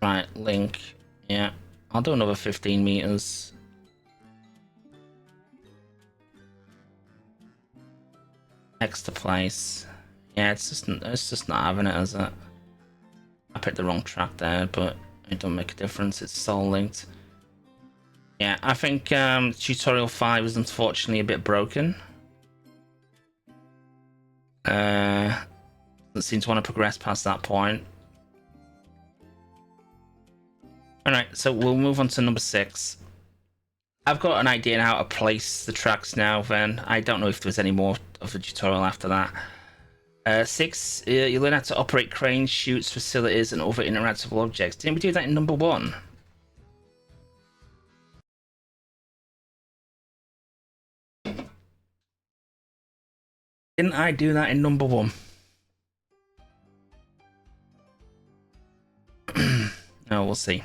Right, link. Yeah, I'll do another 15 meters. Next to place. Yeah, it's just not having it, is it? I picked the wrong track there, but it don't make a difference. It's soul linked. Yeah, I think tutorial 5 is unfortunately a bit broken. Doesn't seem to want to progress past that point. Alright, so we'll move on to number 6. I've got an idea on how to place the tracks now, then. I don't know if there's any more of the tutorial after that. 6, you learn how to operate cranes, chutes, facilities, and other interactable objects. Didn't we do that in number 1? Didn't I do that in number 1? Oh, we'll see.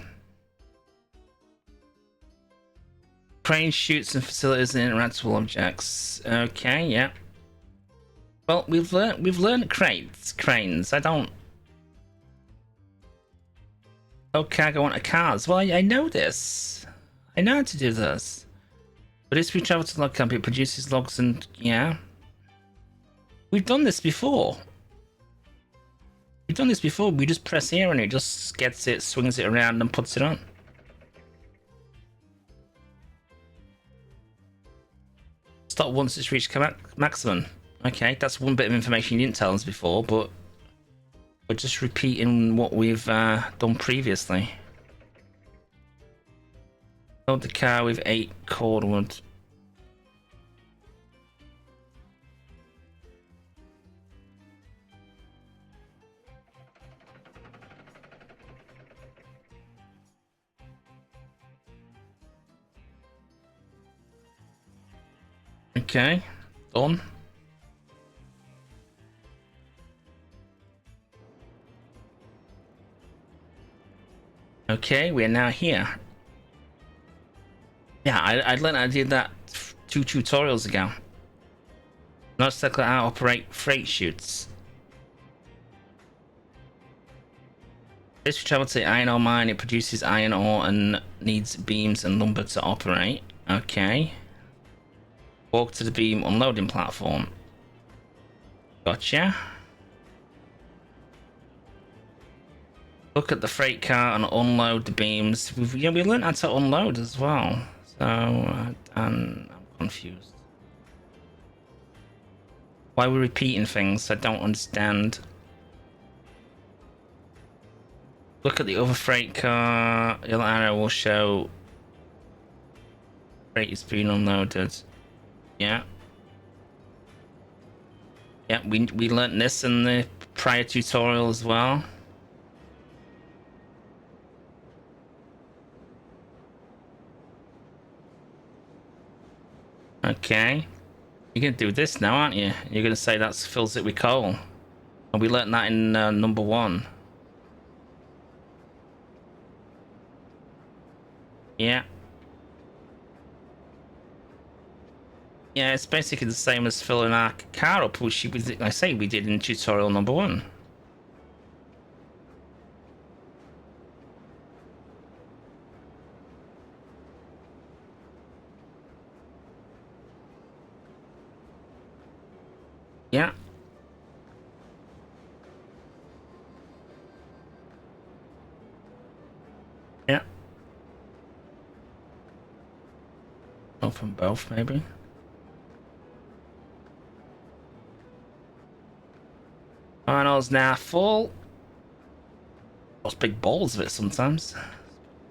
Crane chutes and facilities and interactable objects. Okay, yeah. Well, we've learned cranes. I don't. Okay, I go on to cars. Well, I know this. I know how to do this. But as we travel to the log camp, it produces logs and yeah. We've done this before. We've done this before. We just press here and it just gets it, swings it around, and puts it on. Stop once it's reached maximum. Okay, that's one bit of information you didn't tell us before, but we're just repeating what we've done previously. Load the car with 8 cordwood. Okay, done. Okay, we're now here. Yeah, I learned I did that 2 tutorials ago. Not exactly how to operate freight chutes. As we travel to the iron ore mine, it produces iron ore and needs beams and lumber to operate. Okay. Walk to the beam unloading platform. Gotcha. Look at the freight car and unload the beams. We learned how to unload as well. So, I'm confused. Why are we repeating things? I don't understand. Look at the other freight car. Yellow arrow will show freight is being unloaded. Yeah. Yeah, we learnt this in the prior tutorial as well. Okay. You're gonna do this now, aren't you? You're gonna say that fills it with coal. And we learnt that in number 1. Yeah. Yeah, it's basically the same as filling our car up, which we did in tutorial number 1. Yeah. Yeah. Open both, maybe. Funnel's now full. Those big balls of it sometimes.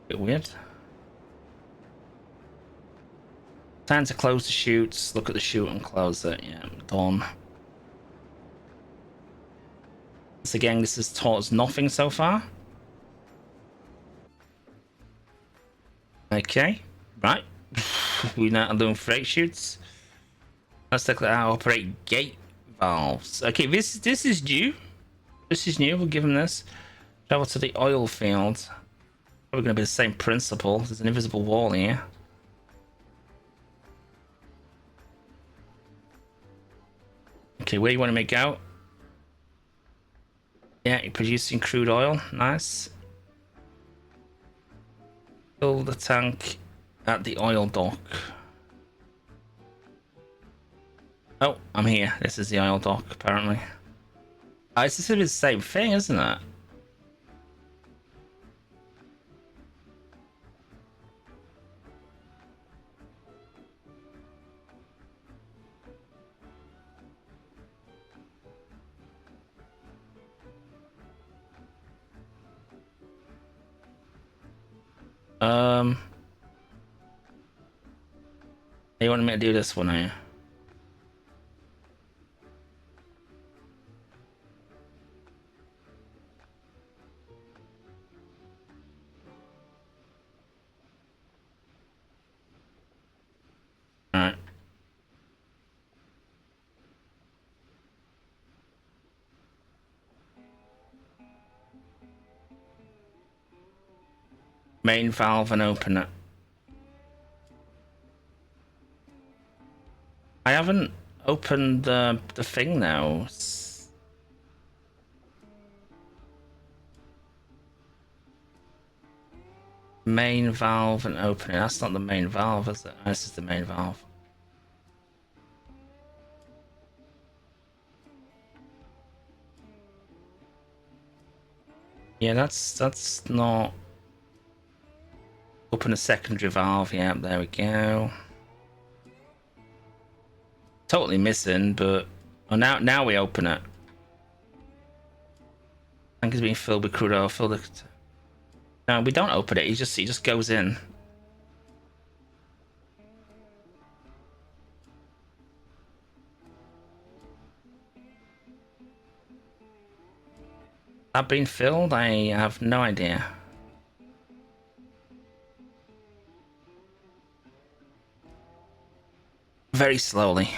Bit weird. Time to close the chutes. Look at the chute and close it. Yeah, done. Once again, this has taught us nothing so far. Okay, right. We now doing freight chutes. Let's look at how to operate gate valves. Okay, this is new. This is new. We'll give them this. Travel to the oil field. Probably going to be the same principle. There's an invisible wall here. Okay, where you want to make out? Yeah, you're producing crude oil. Nice. Fill the tank at the oil dock. Oh, I'm here. This is the oil dock, apparently. Oh, it's just the same thing, isn't it? You wanted me to do this one, are you? Alright. Main valve and open it. I haven't opened the thing now. Main valve and open it. That's not the main valve, is it? This is the main valve. Yeah, that's not. Open a secondary valve. Yeah, there we go. Totally missing, but oh, now we open it. Tank is being filled with crude oil. Fill the. No, we don't open it. He just goes in. That been filled? I have no idea. Very slowly.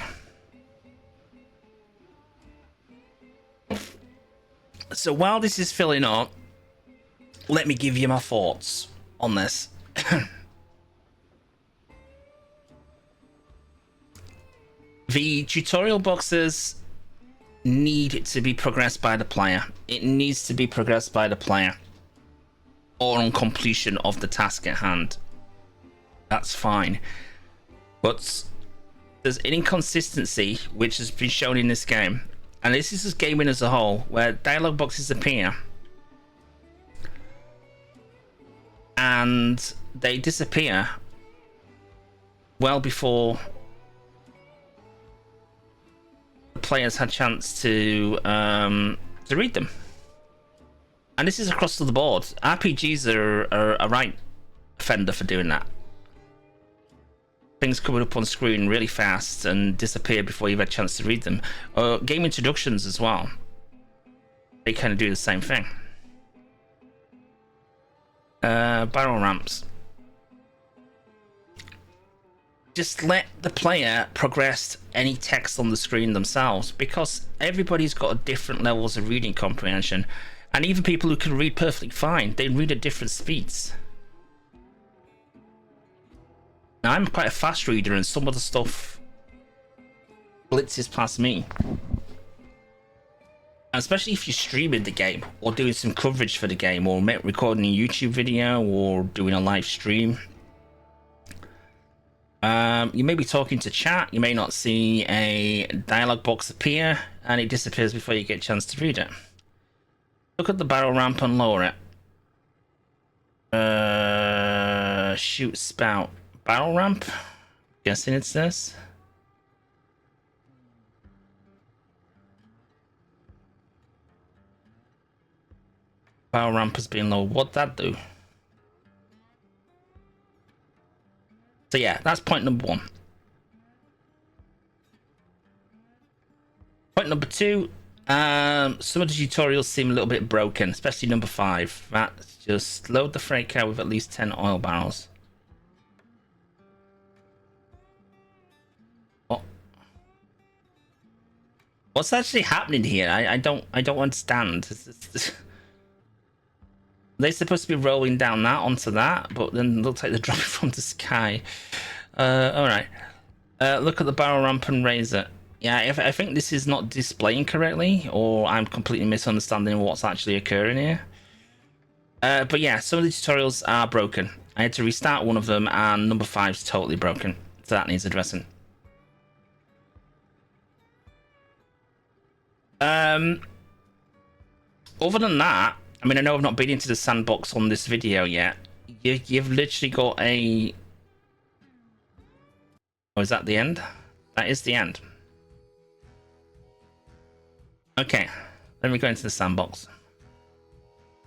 So while this is filling up, let me give you my thoughts on this. The tutorial boxes need to be progressed by the player. It needs to be progressed by the player or on completion of the task at hand. That's fine. But there's an inconsistency which has been shown in this game, and this is just gaming as a whole, where dialogue boxes appear and they disappear well before the players had chance to read them. And this is across the board. RPGs are a right offender for doing that. Things coming up on screen really fast and disappear before you've had a chance to read them. Game introductions as well. They kind of do the same thing. Barrel ramps. Just let the player progress any text on the screen themselves, because everybody's got different levels of reading comprehension, and even people who can read perfectly fine, they read at different speeds. Now, I'm quite a fast reader, and some of the stuff blitzes past me. And especially if you're streaming the game, or doing some coverage for the game, or recording a YouTube video, or doing a live stream. You may be talking to chat, you may not see a dialogue box appear, and it disappears before you get a chance to read it. Look at the barrel ramp and lower it. Shoot spout. Barrel ramp? Guessing it's this. Barrel ramp has been low. What'd that do? So yeah, that's point number one. Point number two, some of the tutorials seem a little bit broken, especially number 5. That's just load the freight car with at least 10 oil barrels. What's actually happening here? I don't understand. They're supposed to be rolling down that onto that, but then it looks like they're dropping from the sky. Alright. Look at the barrel ramp and raise it. Yeah, I think this is not displaying correctly, or I'm completely misunderstanding what's actually occurring here. But yeah, some of the tutorials are broken. I had to restart one of them, and number 5 is totally broken. So that needs addressing. Other than that, I mean, I know I've not been into the sandbox on this video yet. You've literally got a... Oh, is that the end? That is the end. Okay, let me go into the sandbox.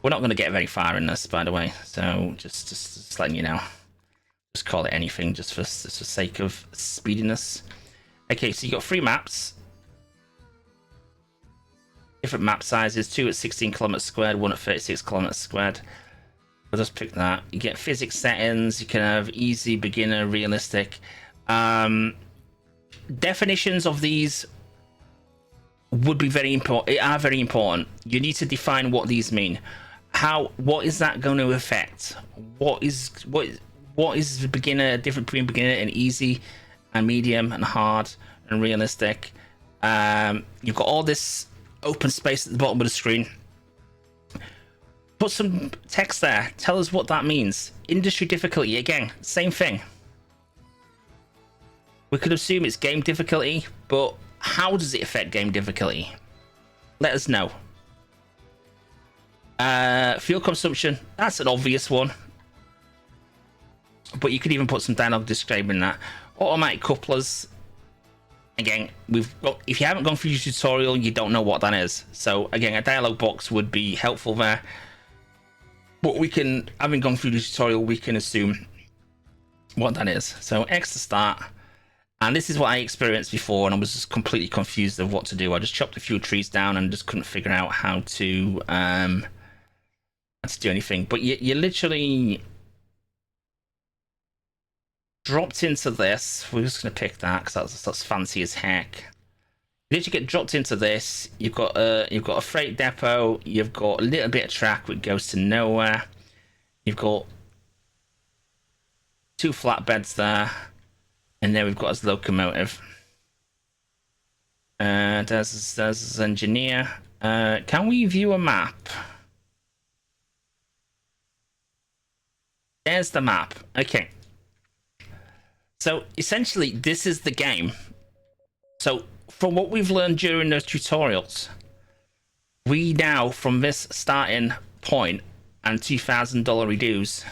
We're not going to get very far in this, by the way, so just letting you know. Just call it anything, just for the sake of speediness. Okay, so you got 3 maps. Different map sizes, 2 at 16 kilometers squared, 1 at 36 kilometers squared. I'll just pick that. You get physics settings, you can have easy, beginner, realistic. Definitions of these would be very important. Are very important. You need to define what these mean. What is that going to affect? What is beginner, different between beginner and easy, and medium and hard and realistic. You've got all this open space at the bottom of the screen. Put some text there. Tell us what that means. Industry difficulty, again, same thing. We could assume it's game difficulty, but how does it affect game difficulty? Let us know. Fuel consumption, that's an obvious one. But you could even put some dialogue describing that. Automatic couplers. Again, if you haven't gone through your tutorial, you don't know what that is. So again, a dialogue box would be helpful there. But having gone through the tutorial, we can assume what that is. So X to start. And this is what I experienced before, and I was just completely confused of what to do. I just chopped a few trees down and just couldn't figure out how to do anything. But you literally dropped into this. We're just going to pick that because that's fancy as heck. You literally get dropped into this. You've got a freight depot. You've got a little bit of track which goes to nowhere. You've got 2 flatbeds there. And then we've got his locomotive. There's his engineer. Can we view a map? There's the map. Okay. So essentially, this is the game. So from what we've learned during those tutorials, we now, from this starting point and $2,000 reduce,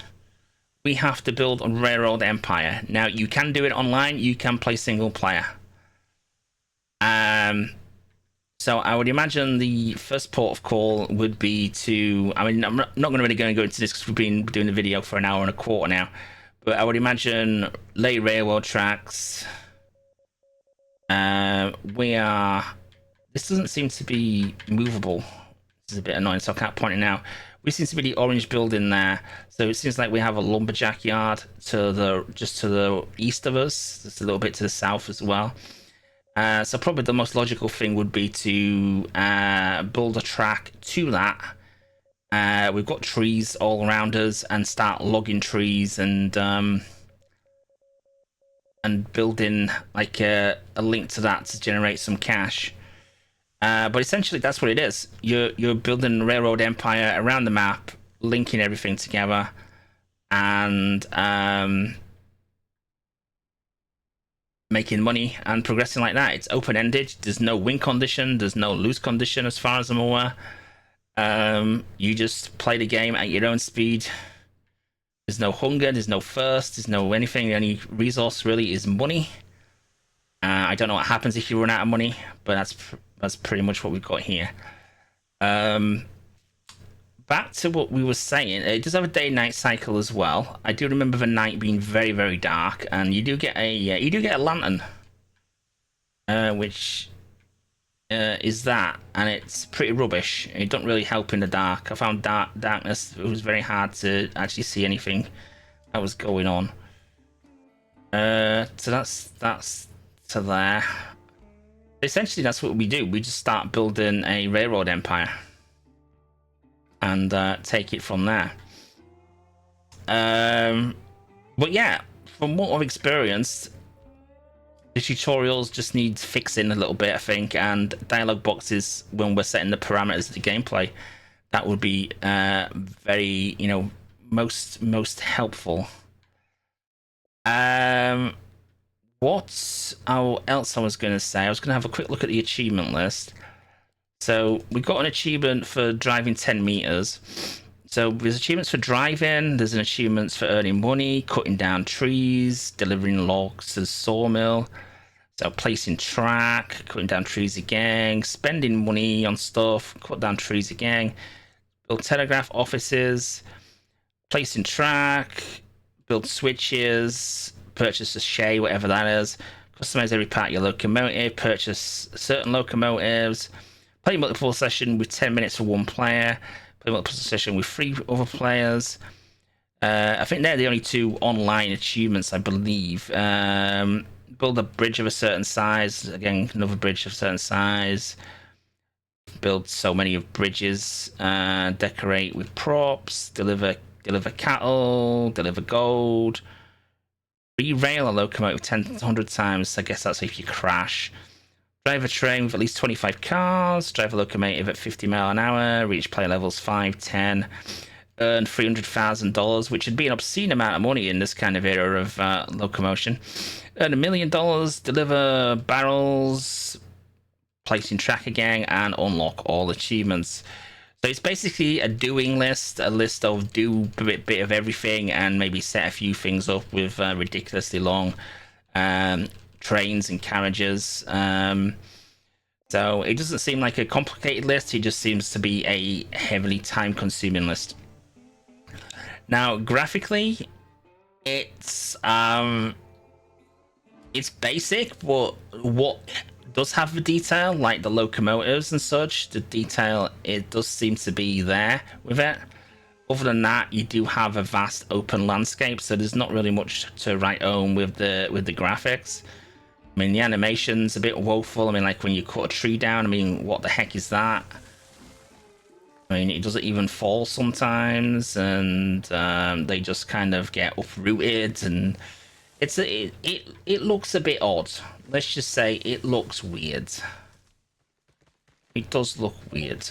we have to build a railroad empire. Now, you can do it online. You can play single player. So I would imagine the first port of call would be to... I mean, I'm not going to really go into this because we've been doing the video for an hour and a quarter now. But I would imagine lay railroad tracks. This doesn't seem to be movable. This is a bit annoying, so I can't point it out. We seem to be the orange building there, so it seems like we have a lumberjack yard just to the east of us, just a little bit to the south as well. So probably the most logical thing would be to build a track to that. We've got trees all around us, and start logging trees and building like a link to that to generate some cash. But essentially, that's what it is. You're building a railroad empire around the map, linking everything together, and making money and progressing like that. It's open-ended. There's no win condition. There's no lose condition, as far as I'm aware. You just play the game at your own speed. There's no hunger. There's no thirst. There's no anything. The only resource really is money. I don't know what happens if you run out of money, but that's pretty much what we've got here. Back to what we were saying, it does have a day-night cycle as well. I do remember the night being very, very dark, and you do get a lantern, which is that, and it's pretty rubbish. It don't really help in the dark. I found darkness. It was very hard to actually see anything that was going on. So that's to there. Essentially, that's what we do. We just start building a railroad empire and take it from there. But yeah, from what I've experienced, the tutorials just need fixing a little bit, I think, and dialogue boxes when we're setting the parameters of the gameplay, that would be very, most helpful. What else I was going to say? I was going to have a quick look at the achievement list. So we got an achievement for driving 10 meters. So there's achievements for driving, there's an achievements for earning money, cutting down trees, delivering logs to the sawmill. So placing track, cutting down trees again, spending money on stuff, cut down trees again, build telegraph offices, placing track, build switches, purchase a shay, whatever that is, customize every part of your locomotive, purchase certain locomotives, play multiple session with 10 minutes for one player, play multiple session with 3 other players. I think they're the only 2 online achievements, I believe. Build a bridge of a certain size, again, another bridge of a certain size. Build so many bridges, decorate with props, deliver cattle, deliver gold, re-rail a locomotive 100 times. I guess that's if you crash. Drive a train with at least 25 cars, drive a locomotive at 50 mile an hour, reach player levels 5, 10, earn $300,000, which would be an obscene amount of money in this kind of era of locomotion. Earn $1 million, deliver barrels, placing track again, and unlock all achievements. So it's basically a doing list, a list of do a bit of everything, and maybe set a few things up with ridiculously long trains and carriages. So it doesn't seem like a complicated list. It just seems to be a heavily time-consuming list. Now, graphically, it's basic, but what does have the detail, like the locomotives and such, the detail, it does seem to be there with it. Other than that, you do have a vast open landscape, so there's not really much to write home with the graphics. I mean, the animation's a bit woeful. I mean, like when you cut a tree down, I mean, what the heck is that? I mean, it doesn't even fall sometimes, and they just kind of get uprooted, and it looks a bit odd. Let's just say it looks weird. It does look weird.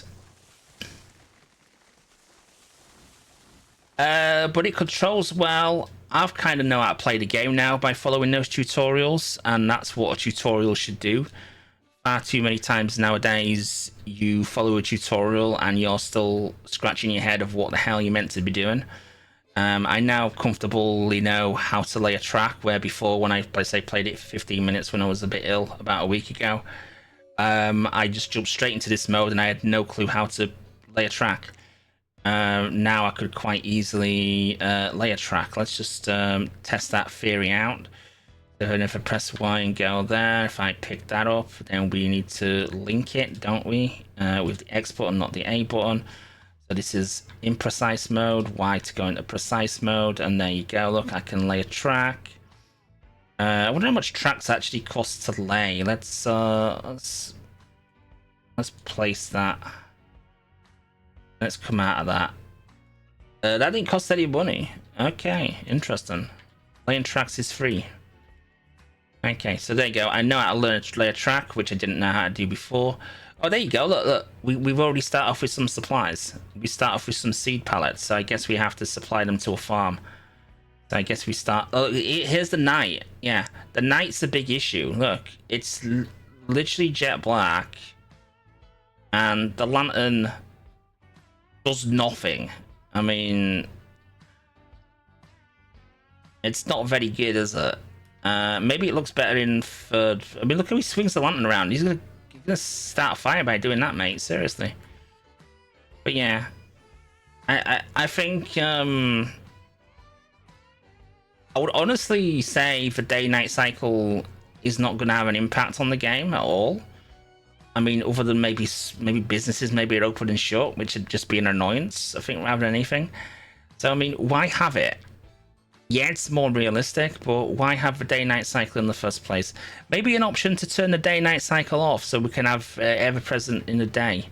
But it controls well. I've kind of know how to play the game now by following those tutorials, and that's what a tutorial should do. Far too many times nowadays you follow a tutorial and you're still scratching your head of what the hell you're meant to be doing. I now comfortably know how to lay a track, where before, when I played it for 15 minutes when I was a bit ill about a week ago, I just jumped straight into this mode and I had no clue how to lay a track. Now I could quite easily lay a track. Let's just test that theory out. So if I press Y and go there, if I pick that up, then we need to link it, don't we? With the X button, not the A button. So this is imprecise mode, Y to go into precise mode, and there you go. Look, I can lay a track. I wonder how much tracks actually cost to lay. Let's place that. Let's come out of that. That didn't cost any money. Okay, interesting. Laying tracks is free. Okay, so there you go. I know how to lay a track, which I didn't know how to do before. Oh, there you go. Look. We've already started off with some supplies. We start off with some seed pallets, so I guess we have to supply them to a farm. So I guess we start... Oh, here's the night. Yeah, the night's a big issue. Look, it's literally jet black. And the lantern does nothing. I mean... It's not very good, is it? Maybe it looks better in third... I mean, look how he swings the lantern around. He's gonna start a fire by doing that, mate. Seriously. But yeah. I think... I would honestly say the day-night cycle is not going to have an impact on the game at all. I mean, other than maybe businesses maybe are open and shut, which would just be an annoyance, I think, rather than anything. So, I mean, why have it? Yeah, it's more realistic, but why have the day-night cycle in the first place? Maybe an option to turn the day-night cycle off so we can have ever-present in the day.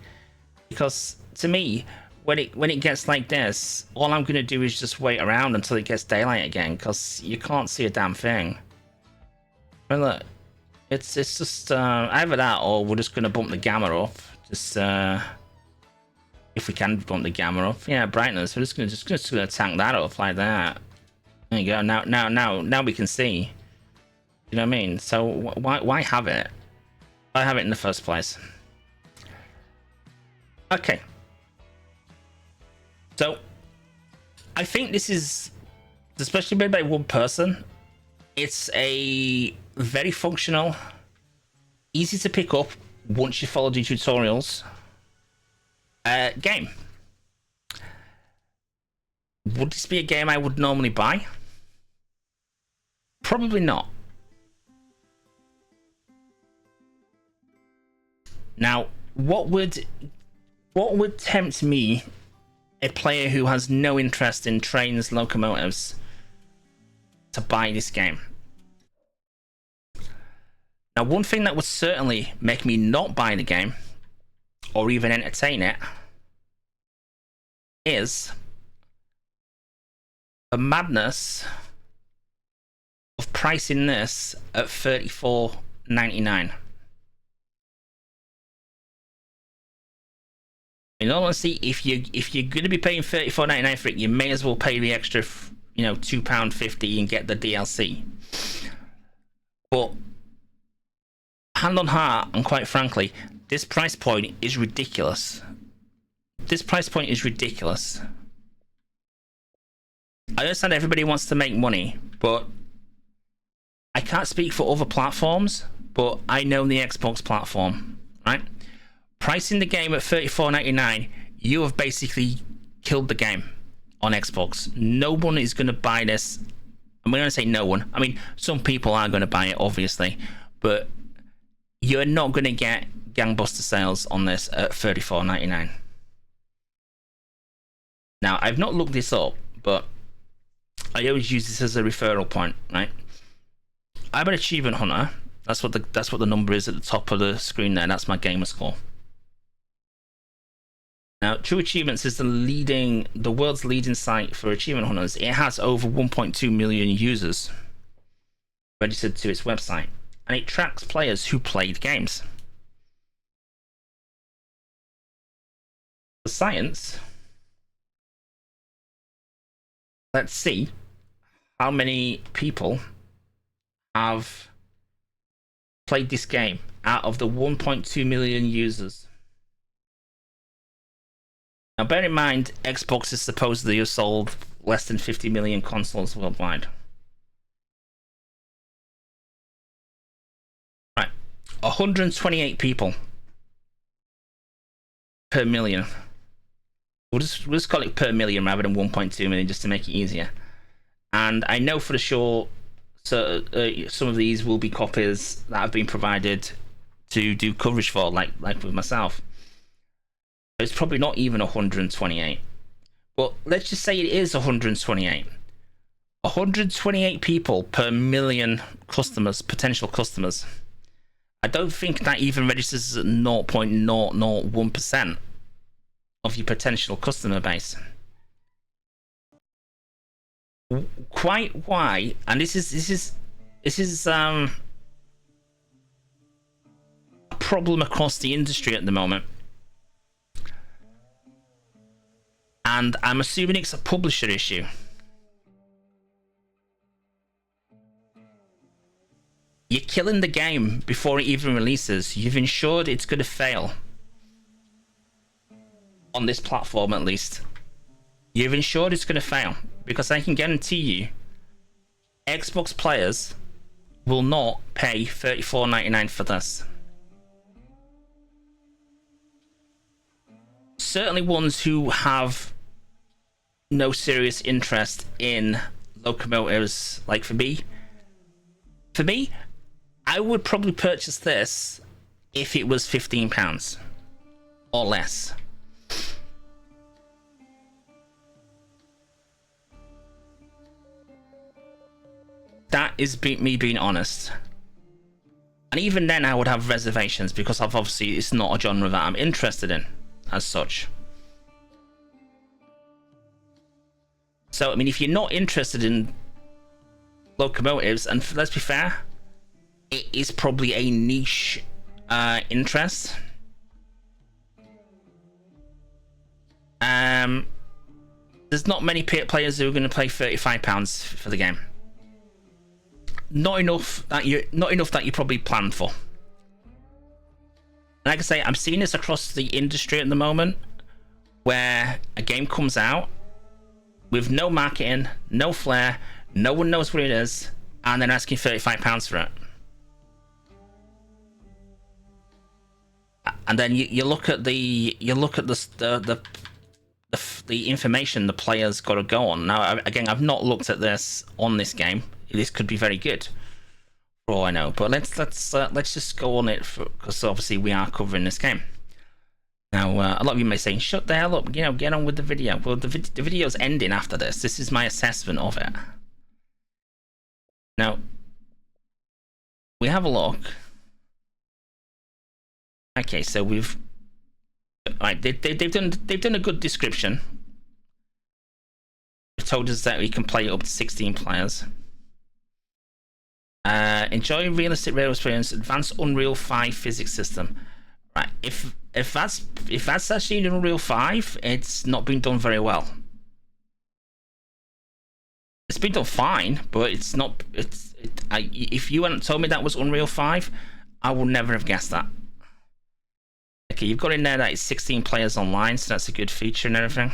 Because, to me, when it gets like this, all I'm going to do is just wait around until it gets daylight again, because you can't see a damn thing. I mean, look, it's just either that or we're just going to bump the gamma up. Just If we can bump the gamma up, yeah, brightness. We're just gonna tank that up like that. There you go. Now we can see. You know what I mean? So why have it? Why have it in the first place? Okay. So I think this is, especially made by one person. It's a very functional, easy to pick up once you follow the tutorials. Game. Would this be a game I would normally buy? Probably not. Now, what would tempt me, a player who has no interest in trains, locomotives, to buy this game? Now, one thing that would certainly make me not buy the game or even entertain it is the madness of pricing this at $34.99. In all honesty, if you're going to be paying $34.99 for it, you may as well pay the extra, £2.50 and get the DLC. But hand on heart, and quite frankly, this price point is ridiculous. This price point is ridiculous. I understand everybody wants to make money, but I can't speak for other platforms, but I know the Xbox platform, right? Pricing the game at $34.99, you have basically killed the game on Xbox. No one is going to buy this. I'm going to say no one. I mean, some people are going to buy it, obviously, but you're not going to get gangbuster sales on this at $34.99. Now, I've not looked this up, but I always use this as a referral point, right? I'm an achievement hunter. That's what the number is at the top of the screen there. That's my gamer score. Now, True Achievements is the world's leading site for achievement hunters. It has over 1.2 million users registered to its website, and it tracks players who played games. For science, let's see how many people have played this game out of the 1.2 million users. Now, bear in mind, Xbox is supposedly have sold less than 50 million consoles worldwide. Right, 128 people per million. We'll just call it per million rather than 1.2 million, just to make it easier. And I know for sure, so some of these will be copies that have been provided to do coverage for, like with myself. It's probably not even 128, but let's just say it is 128. 128 people per million customers, potential customers. I don't think that even registers at 0.001% of your potential customer base. Quite why, and this is a problem across the industry at the moment. And I'm assuming it's a publisher issue. You're killing the game before it even releases. You've ensured it's going to fail. On this platform, at least. You've ensured it's going to fail. Because I can guarantee you, Xbox players will not pay $34.99 for this. Certainly ones who have no serious interest in locomotives. Like for me, I would probably purchase this if it was £15 or less. That is me being honest. And even then I would have reservations, because obviously it's not a genre that I'm interested in as such. So, I mean, if you're not interested in locomotives, and let's be fair, it is probably a niche interest. There's not many players who are going to pay £35 for the game. Not enough that you probably planned for. Like I say, I'm seeing this across the industry at the moment, where a game comes out with no marketing, no flair, no one knows what it is, and they're asking £35 for it. And then you look at the information the players got to go on. Now, again, I've not looked at this on this game. This could be very good, for all I know. But let's just go on it, because obviously we are covering this game. Now, a lot of you may say, "Shut the hell up! You know, get on with the video." Well, the video's ending after this. This is my assessment of it. Now, we have a look. Okay, so we've. Right, they've done a good description. They've told us that we can play up to 16 players. Enjoy realistic rail experience, advanced Unreal 5 physics system. Right, if that's actually Unreal 5, it's not been done very well. It's been done fine, but it's not. If you hadn't told me that was Unreal 5, I would never have guessed that. Okay, you've got in there that it's 16 players online, so that's a good feature and everything.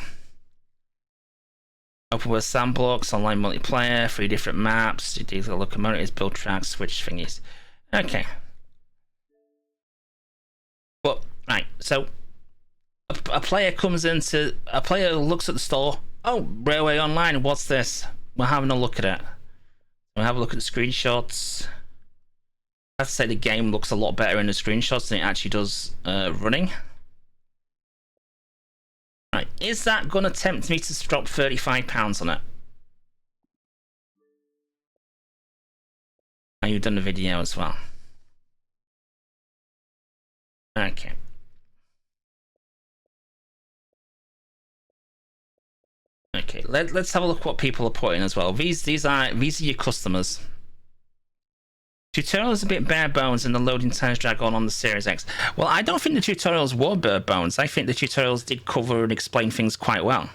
Open world sandbox, online multiplayer, 3 different maps, digital locomotives, build tracks, switch thingies. Okay. But, right, so a player looks at the store. Oh, Railway Online, what's this? We're having a look at it. We'll have a look at the screenshots. I have to say the game looks a lot better in the screenshots than it actually does running. Right, is that going to tempt me to drop £35 on it? Oh, you've done the video as well. Okay. Okay, let's have a look what people are putting as well. These are your customers. Tutorial is a bit bare bones and the loading times drag on the Series X. Well, I don't think the tutorials were bare bones. I think the tutorials did cover and explain things quite well.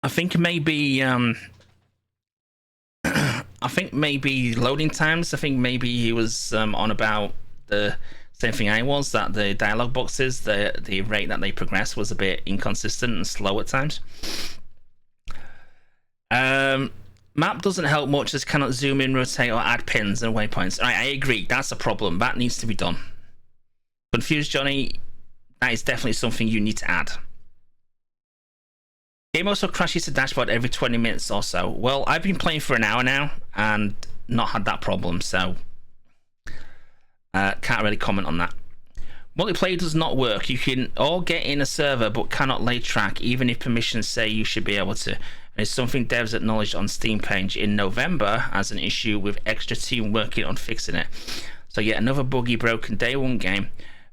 I think maybe loading times. I think maybe he was on about the same thing I was, that the dialogue boxes, the rate that they progress was a bit inconsistent and slow at times. Map doesn't help much as cannot zoom in, rotate, or add pins and waypoints. I agree, that's a problem. That needs to be done. Confused Johnny, that is definitely something you need to add. Game also crashes the dashboard every 20 minutes or so. Well, I've been playing for an hour now and not had that problem, so can't really comment on that. Multiplayer does not work. You can all get in a server but cannot lay track even if permissions say you should be able to. And it's something devs acknowledged on Steam page in November as an issue, with extra team working on fixing it. So yet another buggy broken day one game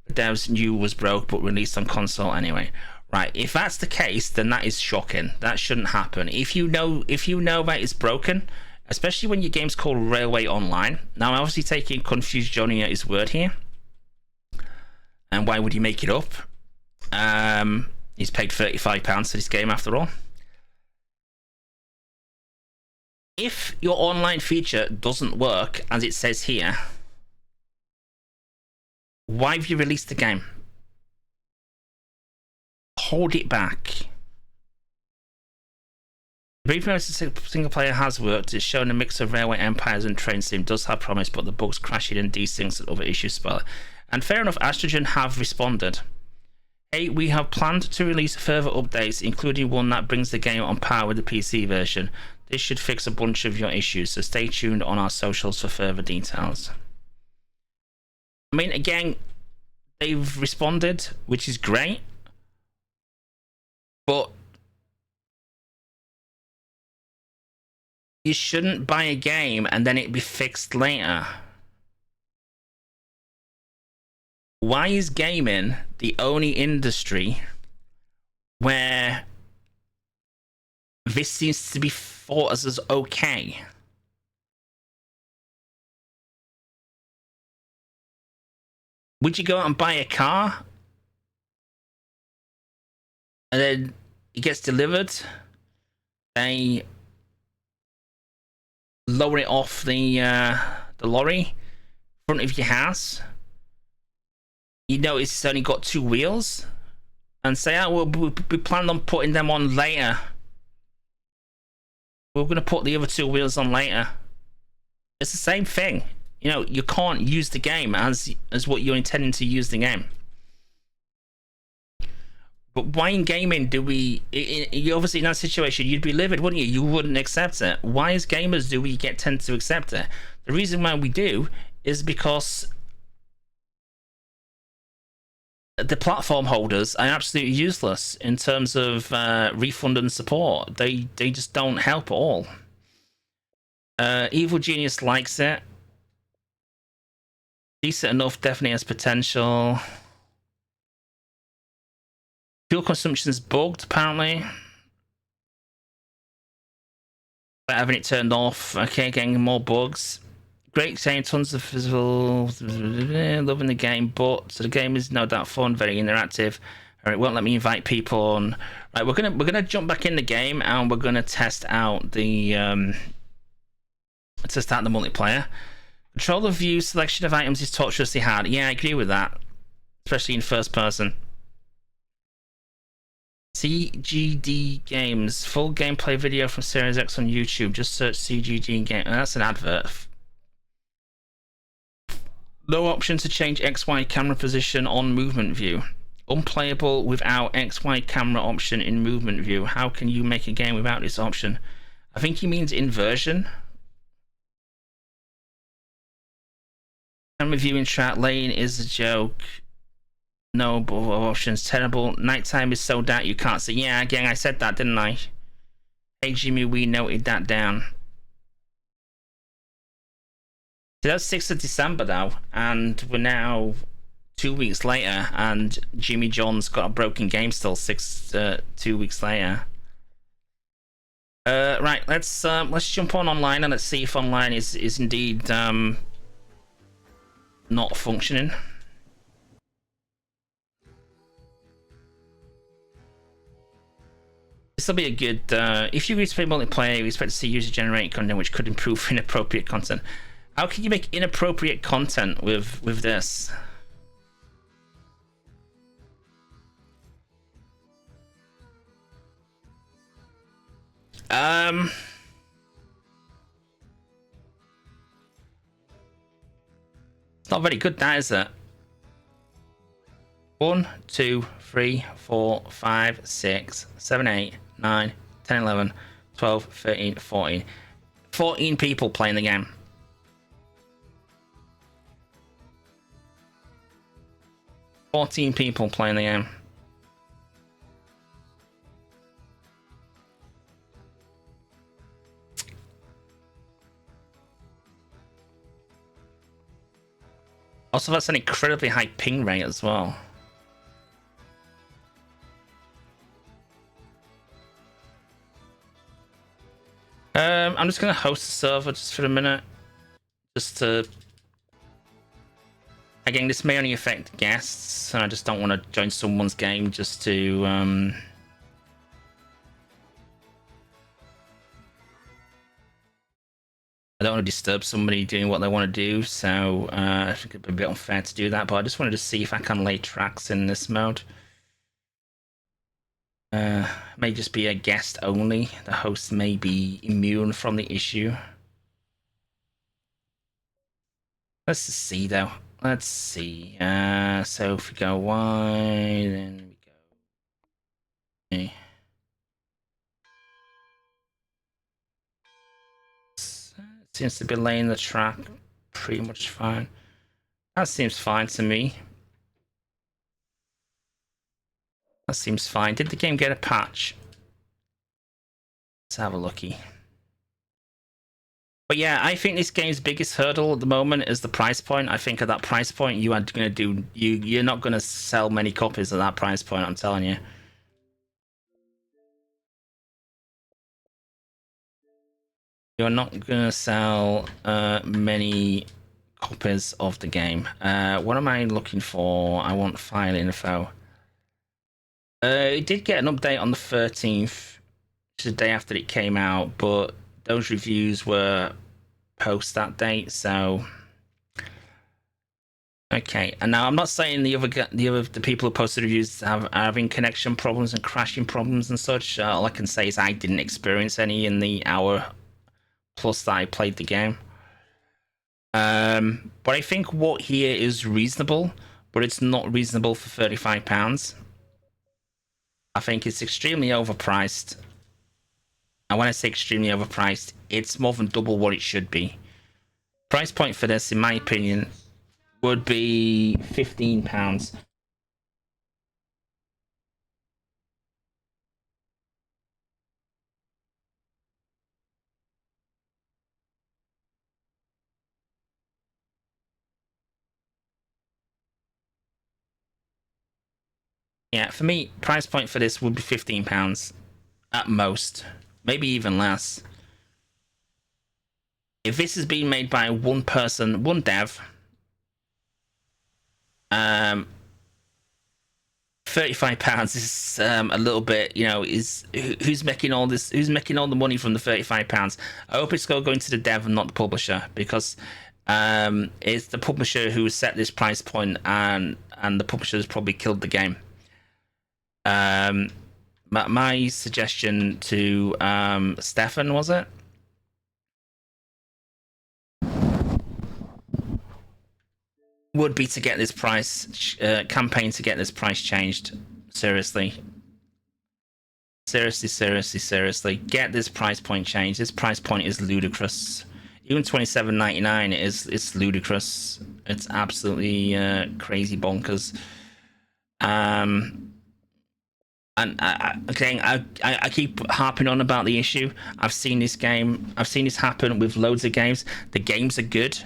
the devs knew was broke but released on console anyway. Right, if that's the case, then that is shocking. That shouldn't happen. If you know that it's broken, especially when your game's called Railway Online. Now, I'm obviously taking Confused Johnny at his word here. And why would he make it up? He's paid £35 for this game after all. If your online feature doesn't work, as it says here, why have you released the game? Hold it back. Brief single player has worked. It's shown a mix of Railway Empires and Train Sim does have promise, but the bugs crashing and desyncs and other issues spoil it. And fair enough, Astrogen have responded. Hey, we have planned to release further updates, including one that brings the game on par with the PC version. This should fix a bunch of your issues, so stay tuned on our socials for further details. I mean, again, they've responded, which is great, but you shouldn't buy a game and then it be fixed later. Why is gaming the only industry where this seems to be thought as okay? Would you go out and buy a car and then it gets delivered. They lower it off the lorry in front of your house. You notice it's only got 2 wheels, and say, "Oh, we plan on putting them on later. We're going to put the other 2 wheels on later." It's the same thing. You know, you can't use the game as what you're intending to use the game. But why in gaming do we... You obviously in that situation, you'd be livid, wouldn't you? You wouldn't accept it. Why as gamers do we tend to accept it? The reason why we do is because the platform holders are absolutely useless in terms of refund and support. They just don't help at all. Evil Genius likes it. Decent enough, definitely has potential. Fuel consumption is bugged, apparently. By having it turned off. Okay, getting more bugs. Great, saying tons of physical, loving the game, but so the game is no doubt fun, very interactive. All right, won't let me invite people on. Right, we're gonna jump back in the game and we're gonna test out the multiplayer. Control the view, selection of items is tortuously hard. Yeah, I agree with that, especially in first person. CGD Games, full gameplay video from Series X on YouTube. Just search CGD Game. That's an advert. No option to change XY camera position on movement view. Unplayable without XY camera option in movement view. How can you make a game without this option? I think he means inversion. Camera viewing track lane is a joke. No options. Terrible. Nighttime is so dark you can't see. Yeah, again, I said that, didn't I? Hey Jimmy, we noted that down. So that's 6th of December now, and we're now 2 weeks later, and Jimmy John's got a broken game still 2 weeks later. Right, let's jump on online and let's see if online is indeed not functioning. This will be a good. If you play multiplayer, you expect to see user-generated content, which could improve inappropriate content. How can you make inappropriate content with this? It's not very good, that is it? 1, 2, 3, 4, 5, 6, 7, 8, 9, 10, 11, 12, 13, 14. 14 people playing the game. People playing the game. Also, that's an incredibly high ping rate as well. I'm just gonna host the server just for a minute, just to. Again, this may only affect guests, and I just don't want to join someone's game just to. I don't want to disturb somebody doing what they want to do, so I think it'd be a bit unfair to do that. But I just wanted to see if I can lay tracks in this mode. May just be a guest only. The host may be immune from the issue. Let's just see though. Let's see. So if we go Y, then we go. Okay. Seems to be laying the track pretty much fine. That seems fine to me. That seems fine. Did the game get a patch? Let's have a looky. But yeah, I think this game's biggest hurdle at the moment is the price point. I think at that price point, you are gonna do you're not gonna sell many copies at that price point. I'm telling you. You're not gonna sell many copies of the game. What am I looking for? I want file info. It did get an update on the 13th, which is the day after it came out, but those reviews were post that date, so okay. And now I'm not saying the people who posted reviews are having connection problems and crashing problems and such. All I can say is I didn't experience any in the hour plus that I played the game. But I think what here is reasonable, but it's not reasonable for £35. I think it's extremely overpriced. And when I say extremely overpriced, it's more than double what it should be. Price point for this, in my opinion, would be £15. Yeah, for me, price point for this would be £15 at most, maybe even less. If this is being made by one person, one dev, £35 is a little bit, is who's making all this? Who's making all the money from the £35? I hope it's going to the dev and not the publisher, because it's the publisher who set this price point, and the publisher has probably killed the game. My suggestion to Stefan, was it? Would be to get this price campaign to get this price changed. Seriously, get this price point changed. This price point is ludicrous. Even $27.99 it's ludicrous. It's absolutely crazy bonkers. And again, I keep harping on about the issue. I've seen this happen with loads of games. The games are good.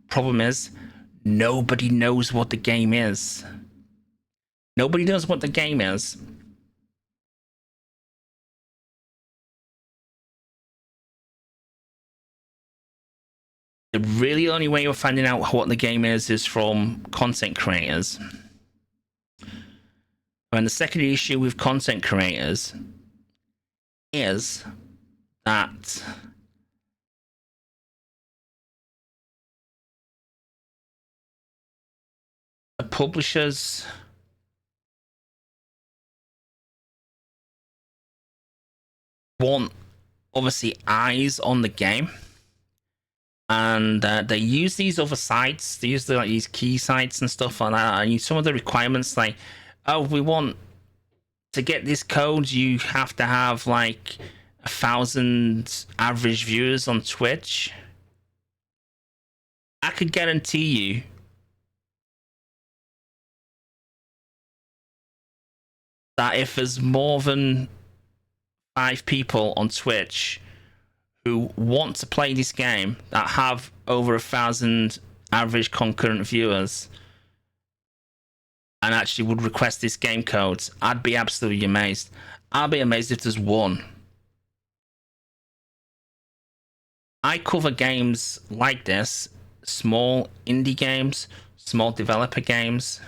Problem is, nobody knows what the game is. Nobody knows what the game is. The really only way you're finding out what the game is from content creators. And the second issue with content creators is that the publishers want, obviously, eyes on the game, and they use these other sites. They use these key sites and stuff like that. And some of the requirements, like, oh, we want to get this code, you have to have like 1,000 average viewers on Twitch. I could guarantee you that if there's more than 5 people on Twitch who want to play this game that have over 1,000 average concurrent viewers and actually would request this game code, I'd be absolutely amazed. I'd be amazed if there's one. I cover games like this, small indie games, small developer games,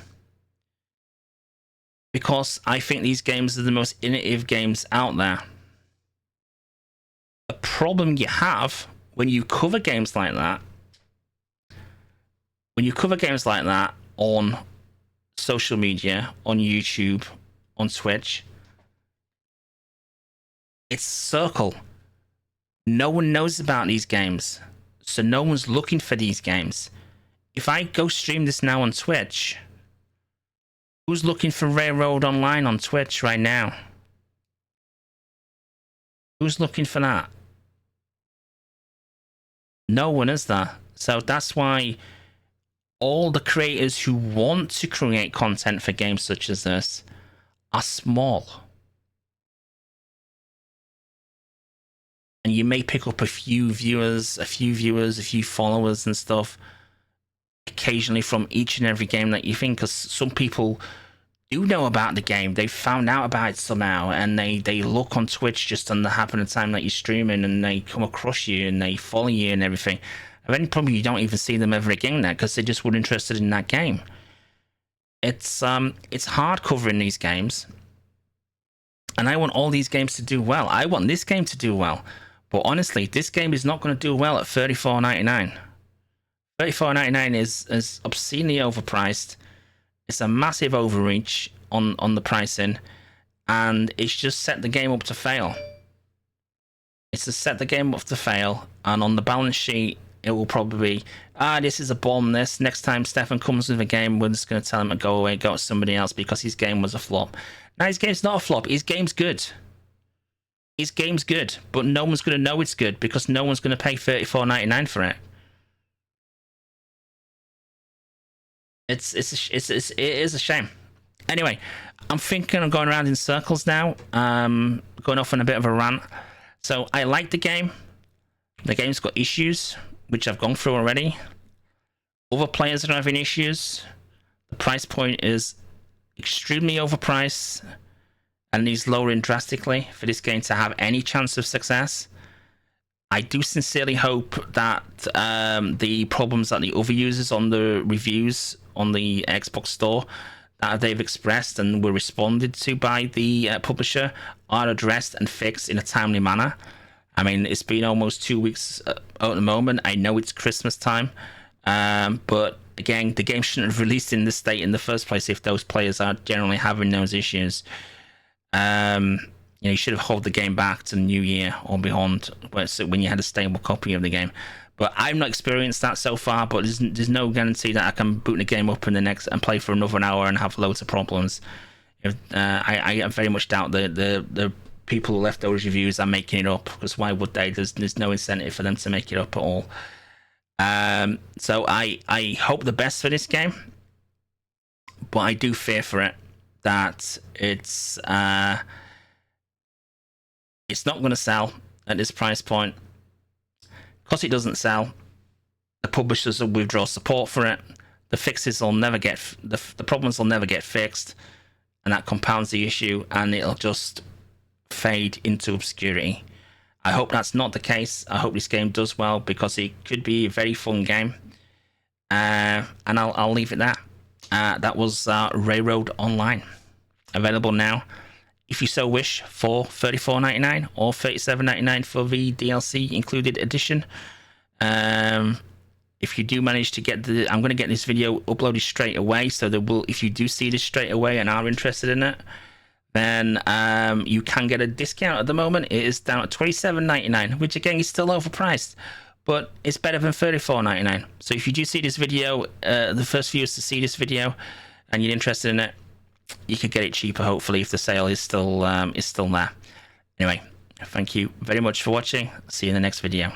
because I think these games are the most innovative games out there. The problem you have when you cover games like that, on social media, on YouTube, on Twitch, it's circle. No one knows about these games, so no one's looking for these games. If I go stream this now on Twitch, who's looking for Railroad Online on Twitch right now? Who's looking for that? No one, is there? So that's why all the creators who want to create content for games such as this are small. And you may pick up a few viewers, a few followers and stuff occasionally from each and every game that you think, because some people do know about the game. They found out about it somehow, and they look on Twitch just on the happen of time that you're streaming, and they come across you and they follow you and everything. And then probably you don't even see them ever again there, because they just weren't interested in that game. It's hard covering these games. And I want all these games to do well. I want this game to do well. But honestly, this game is not going to do well at $34.99. $34.99 is obscenely overpriced. It's a massive overreach on the pricing, and it's just set the game up to fail. It's to set the game up to fail, and on the balance sheet, it will probably be, this is a bomb. This next time Stefan comes with a game, we're just going to tell him to go away, go to somebody else because his game was a flop. Now his game's not a flop. His game's good. His game's good, but no one's going to know it's good because no one's going to pay $34.99 for it. It is a shame. Anyway, I'm thinking of going around in circles now. Going off on a bit of a rant. So I like the game. The game's got issues, which I've gone through already. Other players are having issues. The price point is extremely overpriced and needs lowering drastically for this game to have any chance of success. I do sincerely hope that the problems that the other users on the reviews on the Xbox store that they've expressed and were responded to by the publisher are addressed and fixed in a timely manner. I mean, it's been almost 2 weeks at the moment. I know it's Christmas time, but again, the game shouldn't have released in this state in the first place if those players are generally having those issues. You should have held the game back to the new year or beyond, when you had a stable copy of the game. But I've not experienced that so far. But there's no guarantee that I can boot the game up in the next and play for another hour and have loads of problems. I very much doubt the people who left those reviews are making it up, because why would they? There's no incentive for them to make it up at all. So I hope the best for this game, but I do fear for it that it's not going to sell at this price point. Because it doesn't sell, the publishers will withdraw support for it. The fixes will never get the problems will never get fixed, and that compounds the issue, and it'll just fade into obscurity. I hope that's not the case. I hope this game does well, because it could be a very fun game. And I'll leave it there. That was Railroad Online, available now, if you so wish, for $34.99 or $37.99 for the DLC included edition. If you do manage to get I'm going to get this video uploaded straight away, so if you do see this straight away and are interested in it, then you can get a discount at the moment. It is down at $27.99, which again is still overpriced, but it's better than $34.99. So if you do see this video, the first viewers to see this video, and you're interested in it, you could get it cheaper, hopefully, if the sale is still there. Anyway, thank you very much for watching. See you in the next video.